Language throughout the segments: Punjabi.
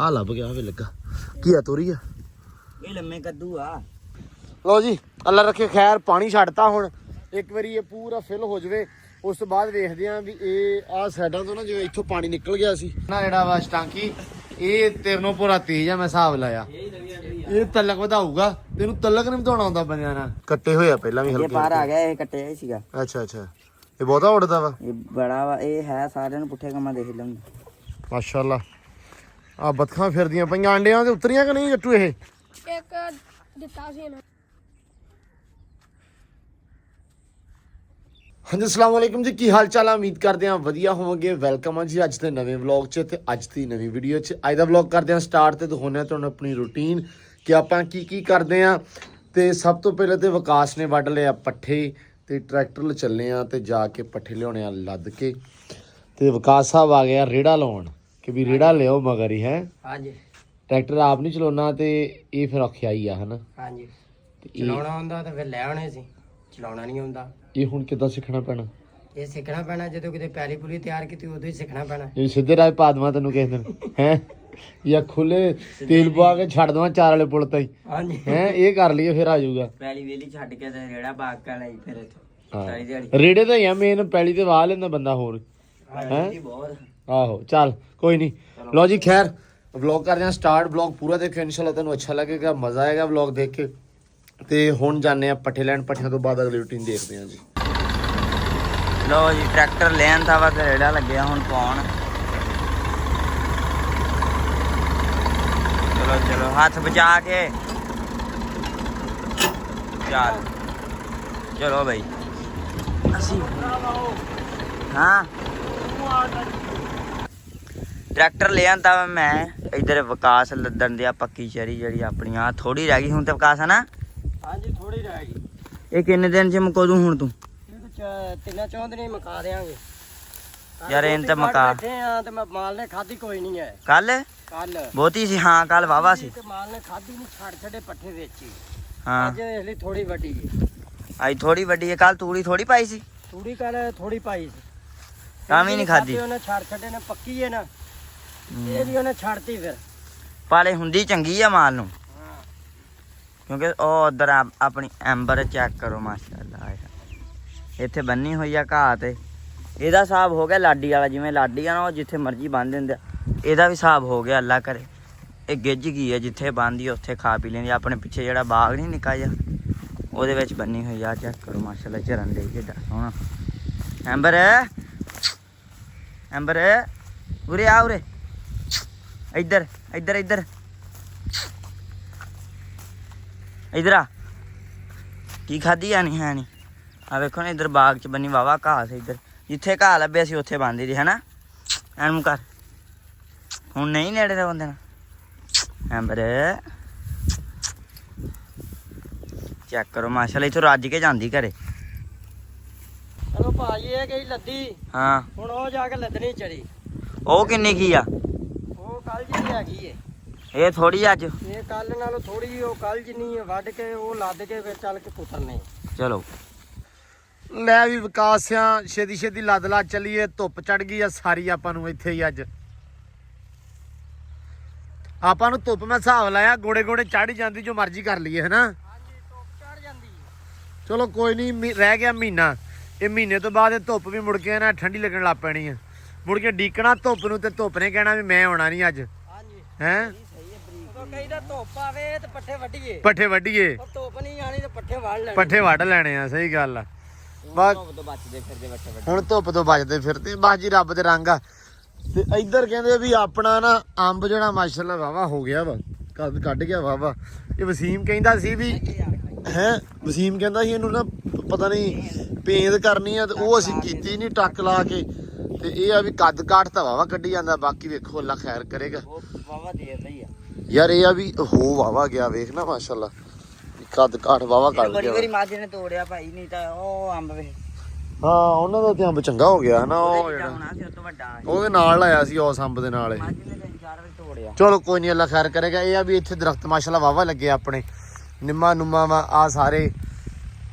ਆ ਲੱਭ ਗਿਆ ਵੇ ਲੱਗਾ ਕੀ ਆ ਤੋਰੀ ਆ ਇਹ ਲੰਮੇ ਕੱਦੂ ਆ। ਲਓ ਜੀ ਅੱਲਾ ਰੱਖੇ ਖੈਰ ਪਾਣੀ ਛੱਡਤਾ ਹੁਣ ਇੱਕ ਵਾਰੀ ਇਹ ਪੂਰਾ ਫਿਲ ਹੋ ਜਾਵੇ ਉਸ ਤੋਂ ਬਾਅਦ ਵੇਖਦੇ ਆਂ ਵੀ ਇਹ ਆਹ ਸਾਈਡਾਂ ਤੋਂ ਨਾ ਜਿਵੇਂ ਇੱਥੋਂ ਪਾਣੀ ਨਿਕਲ ਗਿਆ ਸੀ ਨਾ ਜਿਹੜਾ ਵਾ ਟਾਂਕੀ ਇਹ ਤੇਰੇ ਨੂੰ ਪੂਰਾ ਤੇਜ਼ ਆ ਮੈਂ ਹਿਸਾਬ ਲਾਇਆ ਇਹ ਤਲਕ ਵਧਾਊਗਾ ਤੈਨੂੰ ਤਲਕ ਨਹੀਂ ਵਧਾਉਣਾ ਹੁੰਦਾ ਬੰਦਿਆਂ ਨਾਲ ਕੱਟੇ ਹੋਇਆ ਪਹਿਲਾਂ ਵੀ ਇਹ ਹਲਕੇ ਬਾਹਰ ਆ ਗਿਆ ਇਹ ਕੱਟਿਆ ਹੀ ਸੀਗਾ। ਅੱਛਾ ਅੱਛਾ ਇਹ ਬਹੁਤਾ ਉੜਦਾ ਵਾ ਇਹ ਬੜਾ ਵਾ ਇਹ ਹੈ ਸਾਰਿਆਂ ਨੂੰ ਪੁੱਠੇ ਕੰਮਾਂ ਦੇਖ ਲਵਾਂ। ਮਾਸ਼ਾਅੱਲਾ ਆ ਬੱਤਖਾਂ ਫਿਰਦੀਆਂ ਪਈਆਂ ਆਂਡਿਆਂ ਤੇ ਉਤਰੀਆਂ ਕਿ ਨਹੀਂ ਜੱਟੂ ਇਹ ਇੱਕ ਦਿੱਤਾ ਸੀ ਨਾ। ਹਾਂਜੀ ਅਸਲਾਮ ਵਾਲੇਕੁਮ ਜੀ ਕੀ ਹਾਲ ਚਾਲ ਆ ਉਮੀਦ ਕਰਦੇ ਆ ਵਧੀਆ ਹੋਵੋਗੇ ਵੈਲਕਮ ਆ ਜੀ ਅੱਜ ਦੇ ਨਵੇਂ ਵਲੌਗ 'ਚ ਤੇ ਅੱਜ ਦੀ ਨਵੀਂ ਵੀਡੀਓ 'ਚ ਅੱਜ ਦਾ ਵਲੌਗ ਕਰਦੇ ਆ ਸਟਾਰਟ ਤੇ ਦਿਖਾਉਂਦੇ ਆ ਤੁਹਾਨੂੰ ਆਪਣੀ ਰੂਟੀਨ ਕਿ ਆਪਾਂ ਕੀ ਕਰਦੇ ਆ ਤੇ ਸਭ ਤੋਂ ਪਹਿਲੇ ਤੇ ਵਿਕਾਸ ਨੇ ਵੱਢ ਲਿਆ ਪੱਠੇ ਤੇ ਟਰੈਕਟਰ ਲ ਚੱਲੇ ਆ ਤੇ ਜਾ ਕੇ ਪੱਠੇ ਲਿਆਉਣੇ ਆ ਲੱਦ ਕੇ ਤੇ ਵਿਕਾਸ ਸਾਹਿਬ ਆ ਗਿਆ ਰੇੜਾ ਲਾਉਣ ਕਿ ਵੀ ਰੇੜਾ ਲਿਓ ਮਗਰ ਹੀ ਹੈ ਹਾਂਜੀ ਟਰੈਕਟਰ ਆਪ ਨਹੀਂ ਚਲਾਉਣਾ ਤੇ ਇਹ ਫਿਰ ਔਖਿਆ ਹੀ ਆ ਹਨਾ ਹਾਂਜੀ ਚਲਾਉਣਾ ਹੁੰਦਾ ਤਾਂ ਫਿਰ ਲੈ ਆਉਣੇ ਸੀ ਚਲਾਉਣਾ ਨਹੀਂ ਹੁੰਦਾ ਇਹ ਹੁਣ ਕਿੱਦਾਂ ਸਿੱਖਣਾ ਪੈਣਾ ਇਹ ਸਿੱਖਣਾ ਪੈਣਾ ਜਦੋਂ ਕਿਤੇ ਪੈਲੀ ਪੁਲੀ ਤਿਆਰ ਕੀਤੀ ਉਦੋਂ ਹੀ ਸਿੱਖਣਾ ਪੈਣਾ। ਇਹ ਸਿੱਧੇ ਰਾਹ ਪਾ ਦੇਵਾਂ ਤੈਨੂੰ ਕਿਸੇ ਦਿਨ ਹੈ ਜਾਂ ਖੁੱਲੇ ਤੇਲ ਪਵਾ ਕੇ ਛੱਡ ਦੇਵਾਂ ਚਾਰ ਵਾਲੇ ਪੁਲ ਤਾਈ ਹਾਂਜੀ ਹੈ ਇਹ ਕਰ ਲਈਏ ਫਿਰ ਆ ਜਾਊਗਾ ਪੈਲੀ ਵੇਲੀ ਛੱਡ ਕੇ ਤੇ ਰੇੜਾ ਬਾਗ ਕਾ ਲਈ ਫਿਰ ਹਾਂ। ਸਾਰੀ ਦਿਹਾੜੀ ਰੇੜੇ ਤਾਂ ਆ ਮੇਨ ਪੈਲੀ ਤੇ ਵਾਹ ਲੈਂਦਾ ਬੰਦਾ ਹੋਰ ਹਾਂਜੀ ਬਹੁਤ ਆਹੋ ਚੱਲ ਕੋਈ ਨਹੀਂ ਲਓ ਜੀ ਖੈਰ ਵਲੌਗ ਕਰਦੇ ਹਾਂ ਸਟਾਰਟ ਵਲੌਗ ਪੂਰਾ ਦੇਖਿਓ ਇਨਸ਼ਾਅੱਲਾ ਤੁਹਾਨੂੰ ਅੱਛਾ ਲੱਗੇਗਾ ਮਜ਼ਾ ਆਏਗਾ ਵਲੌਗ ਦੇਖ ਕੇ ਤੇ ਹੁਣ ਜਾਂਦੇ ਆ ਪੱਠੇ ਲੈਣ ਪੱਠਿਆਂ ਤੋਂ ਬਾਅਦ ਅਗਲੀ ਰੂਟੀਨ ਦੇਖਦੇ ਹਾਂ ਜੀ। ਲੋ ਜੀ ਟਰੈਕਟਰ ਲੈਣ ਦਾ ਵਾ ਤੇ ਰੇੜਾ ਲੱਗਿਆ ਹੁਣ ਪਾਉਣ। ਚਲੋ ਚਲੋ ਹੱਥ ਬਚਾ ਕੇ ਚੱਲ ਚਲੋ ਬਈ ਅਸੀਂ ਹਾਂ ਟਰੈਕਟਰ ਲੈ ਆਂਦਾ ਵਾ ਮੈਂ ਇਧਰ ਵਿਕਾਸ ਲੱਦਣ ਦਿਆ ਪੱਕੀ ਚਰੀ ਜਿਹੜੀ ਆਪਣੀ ਆ ਥੋੜੀ ਰਹਿ ਗਈ ਹੁਣ ਤੇ ਵਿਕਾਸ ਹੈ ਨਾ। ਹਾਂਜੀ ਥੋੜੀ ਰਹਿ ਗਈ। ਇਹ ਕਿੰਨੇ ਦਿਨ ਚ ਮੁਕਾ ਦੂੰ ਹੁਣ ਤੂੰ? ਤਿੰਨਾਂ ਚੌਂ ਦਿਨ ਹੀ ਮੁਕਾ ਦੇਾਂਗੇ ਯਾਰ ਇਹਨਾਂ ਤੇ ਮੁਕਾ ਬੈਠੇ ਆ ਤੇ ਮੈਂ ਮਾਲ ਨੇ ਖਾਧੀ ਕੋਈ ਨਹੀਂ ਹੈ ਕੱਲ ਬਹੁਤੀ ਸੀ ਹਾਂ ਕੱਲ ਵਾਵਾ ਸੀ ਤੇ ਮਾਲ ਨੇ ਖਾਧੀ ਨਹੀਂ ਛੱਡ ਛੱਡੇ ਪੱਠੇ ਵੇਚੀ ਹਾਂ ਅੱਜ ਇਸ ਲਈ ਥੋੜੀ ਵੱਡੀ ਹੈ ਅੱਜ ਥੋੜੀ ਵੱਡੀ ਹੈ ਕੱਲ ਤੂੜੀ ਥੋੜੀ ਪਾਈ ਸੀ ਤੂੜੀ ਕੱਲ ਥੋੜੀ ਪਾਈ ਸੀ ਤਾਂ ਵੀ ਨਹੀਂ ਖਾਧੀ ਉਹਨੇ ਛੱਡ ਛੱਡੇ ਨੇ ਪੱਕੀ ਹੈ ਨਾ ਇਹ ਵੀ ਉਹਨੇ ਛੱਡਤੀ ਫਿਰ ਪਾਲੇ ਹੁੰਦੀ ਚੰਗੀ ਆ ਮਾਲ ਨੂੰ ਕਿਉਂਕਿ ਉਹ ਉਧਰ ਆਪਣੀ ਐਂਬਰ ਚੈੱਕ ਕਰੋ ਮਾਸ਼ਾਅੱਲਾ ਇੱਥੇ ਬੰਨੀ ਹੋਈ ਆ ਘਾਹ ਤੇ ਇਹਦਾ ਹਿਸਾਬ ਹੋ ਗਿਆ ਲਾਡੀ ਵਾਲਾ ਜਿਵੇਂ ਲਾਡੀ ਆ ਨਾ ਉਹ ਜਿੱਥੇ ਮਰਜ਼ੀ ਬੰਨ ਦਿੰਦੇ ਇਹਦਾ ਵੀ ਹਿਸਾਬ ਹੋ ਗਿਆ ਅੱਲਾ ਕਰੇ ਇਹ ਗਿੱਝ ਗਈ ਹੈ ਜਿੱਥੇ ਬੰਨਦੀ ਉੱਥੇ ਖਾ ਪੀ ਲੈਂਦੀ ਆਪਣੇ ਪਿੱਛੇ ਜਿਹੜਾ ਬਾਗ ਨਹੀਂ ਨਿੱਕਾ ਜਿਹਾ ਉਹਦੇ ਵਿੱਚ ਬੰਨੀ ਹੋਈ ਆ ਚੈੱਕ ਕਰੋ ਮਾਸ਼ਾਅੱਲਾ ਝਰਨ ਦੇ ਕਿੱਦਾਂ ਸੋਹਣਾ ਐਂਬਰ ਐਂਬਰ ਉਰੇ ਆ ਉਰੇ ਇੱਧਰ ਇੱਧਰ ਇੱਧਰ ਇੱਧਰ ਆ ਕੀ ਖਾਧੀ ਆ ਨਹੀਂ ਹੈ ਨਹੀਂ ਆ ਵੇਖੋ ਨਾ ਇੱਧਰ ਬਾਗ ਚ ਬੰਨੀ ਵਾਵਾ ਘਾਹ ਸੀ ਇੱਧਰ ਜਿੱਥੇ ਘਾਹ ਲੱਭਿਆ ਸੀ ਉੱਥੇ ਬੰਨਦੀ ਰਹੀ ਹਨਾ ਐਨੂੰ ਕਰ ਹੁਣ ਨਹੀਂ ਨੇੜੇ ਦਾ ਬੰਦੇ ਨਾਲ ਐਂਬਰ ਚੈੱਕ ਕਰੋ ਮਾਸ਼ਾਅੱਲਾ ਇੱਥੋਂ ਰੱਜ ਕੇ ਜਾਂਦੀ ਘਰੇ। ਚਲੋ ਭਾਜੀ ਇਹ ਗਈ ਲੱਦੀ ਹਾਂ ਹੁਣ ਉਹ ਜਾ ਕੇ ਲੱਦਣੀ ਚੜੀ ਉਹ ਕਿੰਨੀ ਕੀ ਆ ਉਹ ਕੱਲ ਜਿੰਨੀ ਹੈਗੀ ਏ ਇਹ ਥੋੜੀ ਅੱਜ ਇਹ ਕੱਲ ਨਾਲੋਂ ਥੋੜੀ ਉਹ ਕੱਲ ਜਿੰਨੀ ਵੱਢ ਕੇ ਉਹ ਲੱਦ ਕੇ ਫਿਰ ਚੱਲ ਕੇ ਪੁੱਤਰਨੇ ਚਲੋ ਲੈ ਵੀ ਵਿਕਾਸ ਆ ਛੇਤੀ ਛੇਤੀ ਲੱਦ ਲਾ ਚੱਲੀਏ ਧੁੱਪ ਚੜ ਗਈ ਆ ਸਾਰੀ ਆਪਾਂ ਨੂੰ ਇੱਥੇ ਹੀ ਅੱਜ ਆਪਾਂ ਨੂੰ ਧੁੱਪ ਮੈਂ ਹਿਸਾਬ ਲਾਇਆ ਗੋੜੇ ਗੋੜੇ ਚੜ ਜਾਂਦੀ ਜੋ ਮਰਜ਼ੀ ਕਰ ਲਈਏ ਹਨਾ ਹਾਂਜੀ ਧੁੱਪ ਚੜ ਜਾਂਦੀ ਚਲੋ ਕੋਈ ਨਹੀਂ ਰਹਿ ਗਿਆ ਮਹੀਨਾ ਇਹ ਮਹੀਨੇ ਤੋਂ ਬਾਅਦ ਇਹ ਧੁੱਪ ਵੀ ਮੁੜ ਕੇ ਨਾ ਠੰਡੀ ਲੱਗਣ ਲੱਗ ਪੈਣੀ ਆ ਮੁੜ ਕੇ ਡੀਕਣਾ ਧੁੱਪ ਨੂੰ ਤੇ ਧੁੱਪ ਨੇ ਕਹਿਣਾ ਵੀ ਮੈਂ ਆਉਣਾ ਨਹੀਂ ਅੱਜ ਹਾਂਜੀ ਹੈ ਕਈਦਾ ਧੁੱਪ ਆਵੇ ਤੇ ਪੱਠੇ ਵੱਢੀਏ ਧੁੱਪ ਨਹੀਂ ਆਣੀ ਤੇ ਪੱਠੇ ਵੱਢ ਲੈਣੇ ਆ ਸਹੀ ਗੱਲ ਆ ਬਸ ਹੁਣ ਧੁੱਪ ਤੋਂ ਬਚਦੇ ਫਿਰਦੇ ਬਸ ਜੀ ਰੱਬ ਦੇ ਰੰਗ ਆ ਤੇ ਇੱਧਰ ਕਹਿੰਦੇ ਵੀ ਆਪਣਾ ਨਾ ਅੰਬ ਜਿਹੜਾ ਮਾਸ਼ਾਅੱਲਾ ਵਾਵਾ ਹੋ ਗਿਆ ਵਾ ਕੱਢ ਗਿਆ ਵਾਵਾ ਇਹ ਵਸੀਮ ਕਹਿੰਦਾ ਸੀ ਵੀ ਹੈ ਵਸੀਮ ਕਹਿੰਦਾ ਸੀ ਇਹਨੂੰ ਨਾ ਪਤਾ ਨਹੀਂ ਪੇਂਦ ਕਰਨੀ ਆ ਤੇ ਉਹ ਅਸੀਂ ਕੀਤੀ ਨਹੀਂ ਟੱਕ ਲਾ ਕੇ ਤੇ ਇਹ ਆ ਵੀ ਕੱਦ ਕਾਠ ਤਾਂ ਵਾਵਾ ਕੱਢੀ ਜਾਂਦਾ ਬਾਕੀ ਵੇਖੋ ਅੱਲਾ ਖੈਰ ਕਰੇਗਾ ਵਾਵਾ ਦੇਦਾ ਹੀ ਆ ਯਾਰ ਇਹ ਆ ਵੀ ਹੋ ਵਾਵਾ ਗਿਆ ਵੇਖ ਨਾ ਮਾਸ਼ਾਅੱਲਾ ਕੱਦ ਕਾਠ ਵਾਵਾ ਕੱਢ ਗਿਆ ਬੜੀ ਮਾਝੇ ਨੇ ਤੋੜਿਆ ਭਾਈ ਨਹੀਂ ਤਾਂ ਉਹ ਅੰਬ ਵੇ ਹਾਂ ਉਹਨਾਂ ਦਾ ਤੇ ਅੰਬ ਚੰਗਾ ਹੋ ਗਿਆ ਹਨਾ ਉਹ ਜਿਹੜਾ ਉਹਦੇ ਨਾਲ ਆਇਆ ਸੀ ਉਸ ਅੰਬ ਦੇ ਨਾਲ ਇਹ ਚਲੋ ਕੋਈ ਨਹੀਂ ਅੱਲਾ ਖੈਰ ਕਰੇਗਾ ਇਹ ਆ ਵੀ ਇੱਥੇ ਦਰਖਤ ਮਾਸ਼ਾਅੱਲਾ ਵਾਵਾ ਲੱਗੇ ਆਪਣੇ ਨਿੰਮਾ ਨੁੰਮਾ ਵਾ ਆ ਸਾਰੇ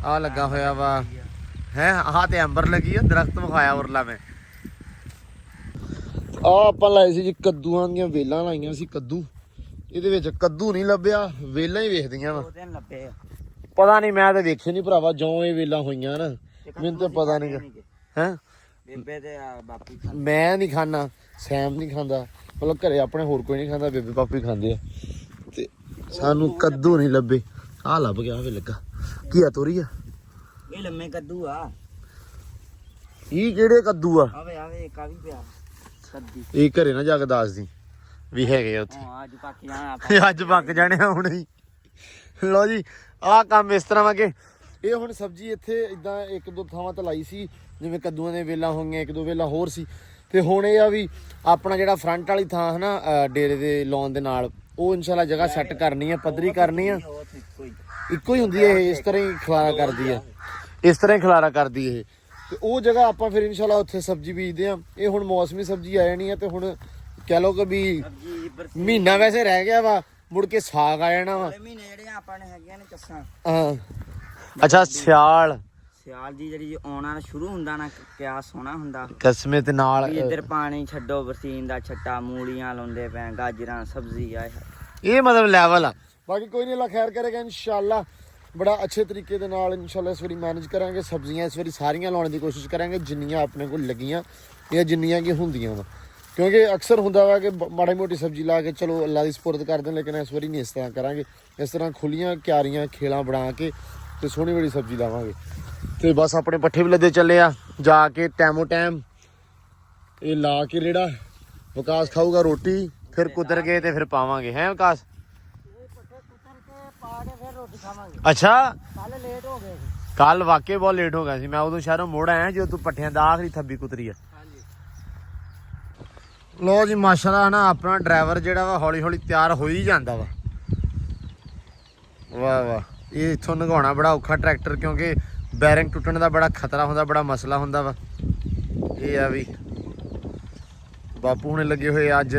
ਆ ਲੱਗਾ ਹੋਇਆ ਵਾ ਹੈ ਆਹ ਤੇ ਅੰਬਰ ਲੱਗੀ ਆ ਦਰਖਤ ਵਿਖਾਇਆ ਉਰਲਾ ਮੈਂ ਆ ਆਪਾਂ ਲਾਏ ਸੀ ਜੀ ਕੱਦੂਆਂ ਦੀਆਂ ਵੇਲਾਂ ਲਾਈਆਂ ਸੀ ਕੱਦੂ। ਇਹਦੇ ਵਿੱਚ ਕੱਦੂ ਨਹੀਂ ਲੱਭਿਆ, ਵੇਲਾਂ ਹੀ ਵੇਖਦੀਆਂ ਵਾ। 2 ਦਿਨ ਲੱਭੇ ਪਤਾ ਨਹੀਂ, ਮੈਂ ਤਾਂ ਵੇਖੇ ਨਹੀਂ ਭਰਾਵਾ, ਜਿਉਂ ਇਹ ਵੇਲਾਂ ਹੋਈਆਂ ਨਾ ਮੈਨੂੰ ਤਾਂ ਪਤਾ ਨਹੀਂ ਹੈ। ਬੇਬੇ ਤੇ ਬਾਪੂ ਮੈਂ ਨਹੀਂ ਖਾਣਾ, ਸੈਮ ਨਹੀਂ ਖਾਂਦਾ, ਮਤਲਬ ਘਰੇ ਆਪਣੇ ਹੋਰ ਕੋਈ ਨਹੀਂ ਖਾਂਦਾ, ਬੇਬੇ ਪਾਪੀ ਖਾਂਦੇ ਆ। ਤੇ ਸਾਨੂੰ ਕੱਦੂ ਨਹੀਂ ਲੱਭੇ। ਆਹ ਲੱਭ ਗਿਆ, ਵੇ ਲੱਗਾ ਕੀ ਆ, ਤੋਰੀ ਆ। ਇਹ ਲੰਮੇ ਕੱਦੂ ਆ। ਇਹ ਕਿਹੜੇ ਕੱਦੂ ਆ? ਆਵੇ ਇੱਕ ਆ ਵੀ ਪਿਆ ਕੱਦੂ। ਇਹ ਘਰੇ ਨਾ ਜਾ ਕੇ ਦੱਸਦੀ ਵੀ ਹੈਗੇ ਆ ਉੱਥੇ। ਅੱਜ ਪੱਕ ਜਾਣਾ ਆਪਾਂ। ਅੱਜ ਪੱਕ ਜਾਣੇ ਆ ਹੁਣ ਹੀ। ਲਓ ਜੀ, ਆਹ ਕੰਮ ਇਸ ਤਰ੍ਹਾਂ ਵਾ ਕਿ ਇਹ ਹੁਣ ਸਬਜ਼ੀ ਇੱਥੇ ਇਦਾਂ 1-2 ਥਾਵਾਂ ਤੇ ਲਾਈ ਸੀ, ਜਿਵੇਂ ਕੱਦੂਆਂ ਦੇ ਵੇਲਾਂ ਹੋਈਆਂ, 1-2 ਵੇਲਾਂ ਹੋਰ ਸੀ। ਤੇ ਹੁਣ ਇਹ ਆ ਵੀ ਆਪਣਾ ਜਿਹੜਾ ਫਰੰਟ ਵਾਲੀ ਥਾਂ ਹੈ ਨਾ ਡੇਰੇ ਦੇ ਲਾਉਣ ਦੇ ਨਾਲ, ਉਹ ਇਨਸ਼ਾਅੱਲਾ ਜਗ੍ਹਾ ਸੈੱਟ ਕਰਨੀ ਆ, ਪੱਧਰੀ ਕਰਨੀ ਆ। ਇੱਕੋ ਹੀ ਹੁੰਦੀ ਹੈ ਇਹ, ਇਸ ਤਰ੍ਹਾਂ ਹੀ ਖਲਾਰਾ ਕਰਦੀ ਹੈ, ਇਸ ਤਰ੍ਹਾਂ ਹੀ ਖਲਾਰਾ ਕਰਦੀ ਇਹ। ਤੇ ਉਹ ਜਗ੍ਹਾ ਆਪਾਂ ਫਿਰ ਇਨਸ਼ਾਅੱਲਾ ਉੱਥੇ ਸਬਜ਼ੀ ਬੀਜਦੇ ਆ। ਇਹ ਹੁਣ ਮੌਸਮੀ ਸਬਜ਼ੀ ਆ ਜਾਣੀ ਆ, ਤੇ ਹੁਣ ਕਹਿ ਲਓ ਕਿ ਵੀ ਮਹੀਨਾ ਵੈਸੇ ਰਹਿ ਗਿਆ ਵਾ, ਮੁੜ ਕੇ ਸਾਗ ਆ ਜਾਣਾ ਵਾ। ਮਹੀਨੇ ਜਿਹੜੇ ਆਪਾਂ ਨੇ ਹੈਗੀਆਂ ਨੇ ਕੱਸਾਂ। ਹਾਂ, ਅੱਛਾ ਸਿਆਲ ਦੀ ਜਿਹੜੀ ਆਉਣਾ ਸ਼ੁਰੂ ਹੁੰਦਾ ਨਾ, ਕਿਆ ਸੋਹਣਾ ਹੁੰਦਾ। ਕਸਮੇ ਤੇ ਨਾਲ ਇੱਧਰ ਪਾਣੀ ਛੱਡੋ, ਬਰਸੀਨ ਦਾ ਛੱਟਾ, ਮੂਲੀਆਂ ਲਾਉਂਦੇ ਪਏ, ਗਾਜਰਾਂ, ਸਬਜ਼ੀ ਆ। ਇਹ ਮਤਲਬ ਲੈਵਲ ਆ। ਬਾਕੀ ਕੋਈ ਨਹੀਂ, ਅੱਲਾ ਖੈਰ ਕਰੇਗਾ ਇਨਸ਼ਾਅੱਲਾ। ਬੜਾ ਅੱਛੇ ਤਰੀਕੇ ਦੇ ਨਾਲ ਇਨਸ਼ਾਅੱਲਾ ਇਸ ਵਾਰੀ ਮੈਨੇਜ ਕਰਾਂਗੇ। ਸਬਜ਼ੀਆਂ ਇਸ ਵਾਰੀ ਸਾਰੀਆਂ ਲਾਉਣ ਦੀ ਕੋਸ਼ਿਸ਼ ਕਰਾਂਗੇ ਜਿੰਨੀਆਂ ਆਪਣੇ ਕੋਲ ਲੱਗੀਆਂ ਜਾਂ ਜਿੰਨੀਆਂ ਕਿ ਹੁੰਦੀਆਂ ਵਾ, ਕਿਉਂਕਿ ਅਕਸਰ ਹੁੰਦਾ ਵਾ ਕਿ ਮਾੜੀ ਮੋਟੀ ਸਬਜ਼ੀ ਲਾ ਕੇ ਚਲੋ ਅੱਲਾ ਦੀ ਸਪੁਰਦ ਕਰ ਦੇਣ, ਲੇਕਿਨ ਇਸ ਵਾਰੀ ਨਹੀਂ ਇਸ ਤਰ੍ਹਾਂ ਕਰਾਂਗੇ। ਇਸ ਤਰ੍ਹਾਂ ਖੁੱਲੀਆਂ ਕਿਆਰੀਆਂ ਖੇਲਾਂ ਬਣਾ ਕੇ ਤੇ ਸੋਹਣੀ ਬੜੀ ਸਬਜ਼ੀ ਲਾਵਾਂਗੇ। ਤੇ ਬਸ ਆਪਣੇ ਪੱਠੇ ਵੀ ਲੱਦੇ ਚੱਲੇ ਆ, ਜਾ ਕੇ ਟੈਮੋ ਟਾਈਮ ਇਹ ਲਾ ਕੇ ਰੇੜਾ ਵਿਕਾਸ ਖਾਊਗਾ ਰੋਟੀ, ਫਿਰ ਕੁਦਰ ਕੇ ਤੇ ਫਿਰ ਪਾਵਾਂਗੇ। ਹੈ ਵਿਕਾਸ? ਅੱਛਾ, ਕੱਲ ਵਾਕਈ ਬਹੁਤ ਲੇਟ ਹੋ ਗਿਆ ਸੀ। ਮੈਂ ਉਦੋਂ ਸ਼ਹਿਰੋਂ ਮੁੜ ਆਇਆ ਜਦੋਂ ਤੂੰ ਪੱਠਿਆਂ ਦਾ ਆਖਰੀ ਥੱਬੀ ਕੁਤਰੀ ਆ। ਲੋ ਜੀ, ਮਾਸ਼ਾਅੱਲਾ ਨਾ ਆਪਣਾ ਡਰਾਈਵਰ ਜਿਹੜਾ ਵਾ ਹੌਲੀ ਹੌਲੀ ਤਿਆਰ ਹੋ ਹੀ ਜਾਂਦਾ ਵਾ। ਵਾਹ ਵਾਹ, ਇਹ ਇੱਥੋਂ ਲੰਘਾਉਣਾ ਬੜਾ ਔਖਾ ਟਰੈਕਟਰ, ਕਿਉਂਕਿ ਬੈਰਿੰਗ ਟੁੱਟਣ ਦਾ ਬੜਾ ਖਤਰਾ ਹੁੰਦਾ, ਬੜਾ ਮਸਲਾ ਹੁੰਦਾ ਵਾ। ਇਹ ਆ ਵੀ ਬਾਪੂ ਹੁਣੇ ਲੱਗੇ ਹੋਏ ਅੱਜ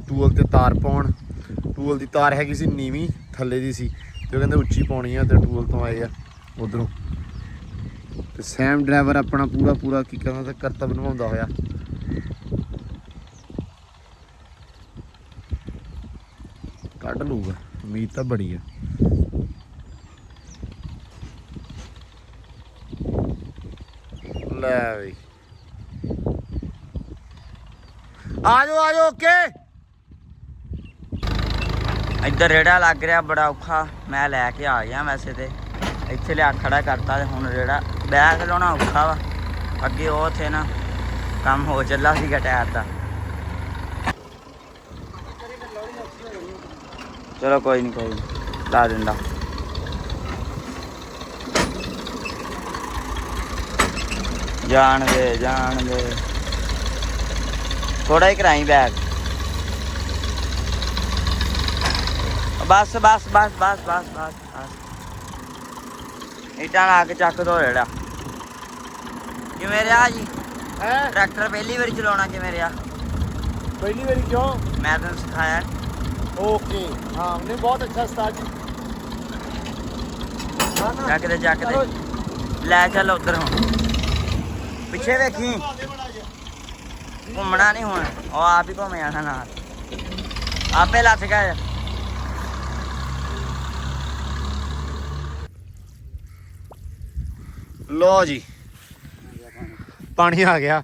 ਟੂਲ ਤੇ ਤਾਰ ਪਾਉਣ। ਟੂਲ ਦੀ ਤਾਰ ਹੈਗੀ ਸੀ ਨੀਵੀਂ, ਥੱਲੇ ਦੀ ਸੀ, ਤੇ ਉਹ ਕਹਿੰਦੇ ਉੱਚੀ ਪਾਉਣੀ ਆ, ਤੇ ਟੂਲ ਤੋਂ ਆਏ ਆ ਉਧਰੋਂ। ਤੇ ਸੈਮ ਡਰਾਈਵਰ ਆਪਣਾ ਪੂਰਾ ਕੀ ਕਹਿੰਦਾ ਤੇ ਕਰਤੱਵ ਨਿਭਾਉਂਦਾ ਹੋਇਆ। ਕੱਢ ਲੂਗਾ, ਉਮੀਦ ਤਾਂ ਬੜੀ ਆ। ਲੈ ਬਈ, ਆ ਜਾਓ ਓਕੇ। ਇੱਧਰ ਰੇੜਾ ਲੱਗ ਰਿਹਾ ਬੜਾ ਔਖਾ। ਮੈਂ ਲੈ ਕੇ ਆ ਗਿਆ, ਵੈਸੇ ਤੇ ਇੱਥੇ ਲਿਆ ਖੜਾ ਕਰਤਾ, ਤੇ ਹੁਣ ਰੇੜਾ ਬੈਗ ਲਾਉਣਾ ਔਖਾ ਵਾ। ਅੱਗੇ ਉਹ ਉੱਥੇ ਨਾ ਕੰਮ ਹੋ ਚੱਲਾ ਸੀਗਾ ਟਾਇਰ ਦਾ। ਚਲੋ ਕੋਈ ਨਹੀਂ ਲਾ ਦਿੰਦਾ। ਜਾਣ ਦੇ ਥੋੜਾ ਹੀ ਕਰਾਈ ਬੈਗ। ਬਸ ਇੱਟਾਂ ਲਾ ਕੇ ਚੱਕ ਦੋ ਰੇੜਾ। ਕਿਵੇਂ ਰਿਹਾ ਜੀ ਟਰੈਕਟਰ ਪਹਿਲੀ ਵਾਰੀ ਚਲਾਉਣਾ? ਕਿਵੇਂ ਰਿਹਾ? ਪਹਿਲੀ ਵਾਰੀ ਕਿਉਂ? ਮੈਂ ਤੈਨੂੰ ਸਿਖਾਇਆ। ਓਕੇ, ਹਾਂ ਨਹੀਂ ਬਹੁਤ ਅੱਛਾ ਉਸਤਾਦ ਜੀ। ਚੱਕ ਦੇ ਲੈ ਚੱਲ ਉਧਰ। ਹੁਣ ਪਿੱਛੇ ਵੇਖੀ, ਘੁੰਮਣਾ ਨਹੀਂ ਹੁਣ, ਉਹ ਆਪ ਹੀ ਘੁੰਮ ਜਾਣਾ ਨਾਲ, ਆਪੇ ਲੱਥ ਗਿਆ। ਲੋ ਜੀ, ਪਾਣੀ ਆ ਗਿਆ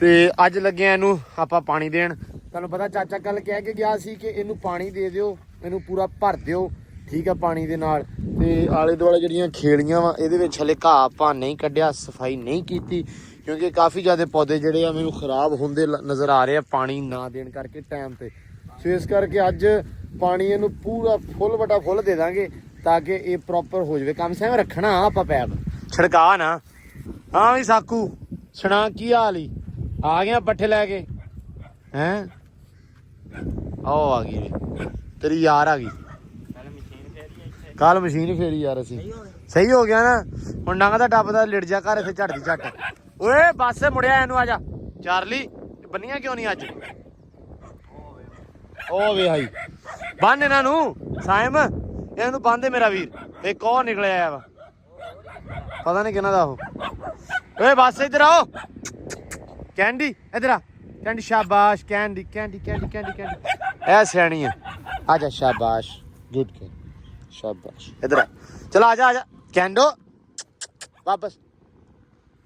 ਤੇ ਅੱਜ ਲੱਗਿਆ ਇਹਨੂੰ ਆਪਾਂ ਪਾਣੀ ਦੇਣ। ਤੁਹਾਨੂੰ ਪਤਾ ਚਾਚਾ ਕੱਲ ਕਹਿ ਕੇ ਗਿਆ ਸੀ ਕਿ ਇਹਨੂੰ ਪਾਣੀ ਦੇ ਦਿਓ, ਇਹਨੂੰ ਪੂਰਾ ਭਰ ਦਿਓ, ਠੀਕ ਆ, ਪਾਣੀ ਦੇ ਨਾਲ। ਤੇ ਆਲੇ ਦੁਆਲੇ ਜਿਹੜੀਆਂ ਖੇਲੀਆਂ ਵਾ ਇਹਦੇ ਵਿੱਚ ਹਲੇ ਘਾਹ ਆਪਾਂ ਨਹੀਂ ਕੱਢਿਆ, ਸਫਾਈ ਨਹੀਂ ਕੀਤੀ, ਕਿਉਂਕਿ ਕਾਫੀ ਜ਼ਿਆਦਾ ਪੌਦੇ ਜਿਹੜੇ ਆ ਮੈਨੂੰ ਖਰਾਬ ਹੁੰਦੇ ਨਜ਼ਰ ਆ ਰਹੇ ਆ ਪਾਣੀ ਨਾ ਦੇਣ ਕਰਕੇ ਟਾਈਮ ਤੇ। ਸੋ ਇਸ ਕਰਕੇ ਅੱਜ ਪਾਣੀ ਇਹਨੂੰ ਪੂਰਾ ਫੁੱਲ ਦੇ ਦਾਂਗੇ ਤਾਂ ਕਿ ਇਹ ਪ੍ਰੋਪਰ ਹੋ ਜਾਵੇ। ਕੰਮ ਸਹਿਮ ਰੱਖਣਾ ਆਪਾਂ ਪੈਪ ਛੜਕਾ ਨਾ। ਹਾਂ ਵੀ ਸਾਕੂ ਸੁਣਾ, ਕੀ ਹਾਲ ਈ? ਆ ਗਿਆ ਪੱਠੇ ਲੈ ਕੇ? ਹੈਂ, ਆਓ ਆ ਗਈ ਤੇਰੀ ਯਾਰ ਆ ਗਈ। ਕੱਲ ਮਸ਼ੀਨ ਫੇਰੀ ਯਾਰ ਅਸੀਂ। ਸਹੀ ਹੋ ਗਿਆ ਨਾ। ਹੁਣ ਨੰਗ ਦਾ ਟੱਪ ਦਾ ਲਿਟ ਜਾ ਘਰ ਇੱਥੇ ਝੱਟ ਦੀ ਝੱਟ। ਓਏ ਬੱਸ ਮੁੜਿਆ ਇਹਨੂੰ, ਆ ਜਾ ਚਾਰਲੀ। ਬੰਨੀਆਂ ਕਿਉਂ ਨਹੀਂ ਅੱਜ? ਉਹ ਵੇ ਹਾਈ ਬੰਨ ਇਹਨਾਂ ਨੂੰ, ਸਾਇਮ ਇਹਨਾਂ ਨੂੰ ਬੰਨ ਦੇ ਮੇਰਾ ਵੀਰ। ਇੱਕ ਉਹ ਨਿਕਲਿਆ ਵਾ, ਪਤਾ ਨਹੀਂ ਕਿਹਨਾਂ ਦਾ ਉਹ। ਓਏ ਬੱਸ ਇੱਧਰ ਆਓ, ਕੈਂਡੀ ਇੱਧਰ ਆ, ਕੈਂਡੀ ਸ਼ਾਬਾਸ਼ candy candy candy candy candy ਐ ਸਿਆਣੀ ਹੈ ਆ ਜਾ ਸ਼ਾਬਾਸ਼ ਗੁੱਡ ਕੇ ਸ਼ਾਬਾਸ਼ ਇਧਰ ਆ ਚਲ ਆ ਜਾ ਕੈਂਡੋ ਵਾਪਸ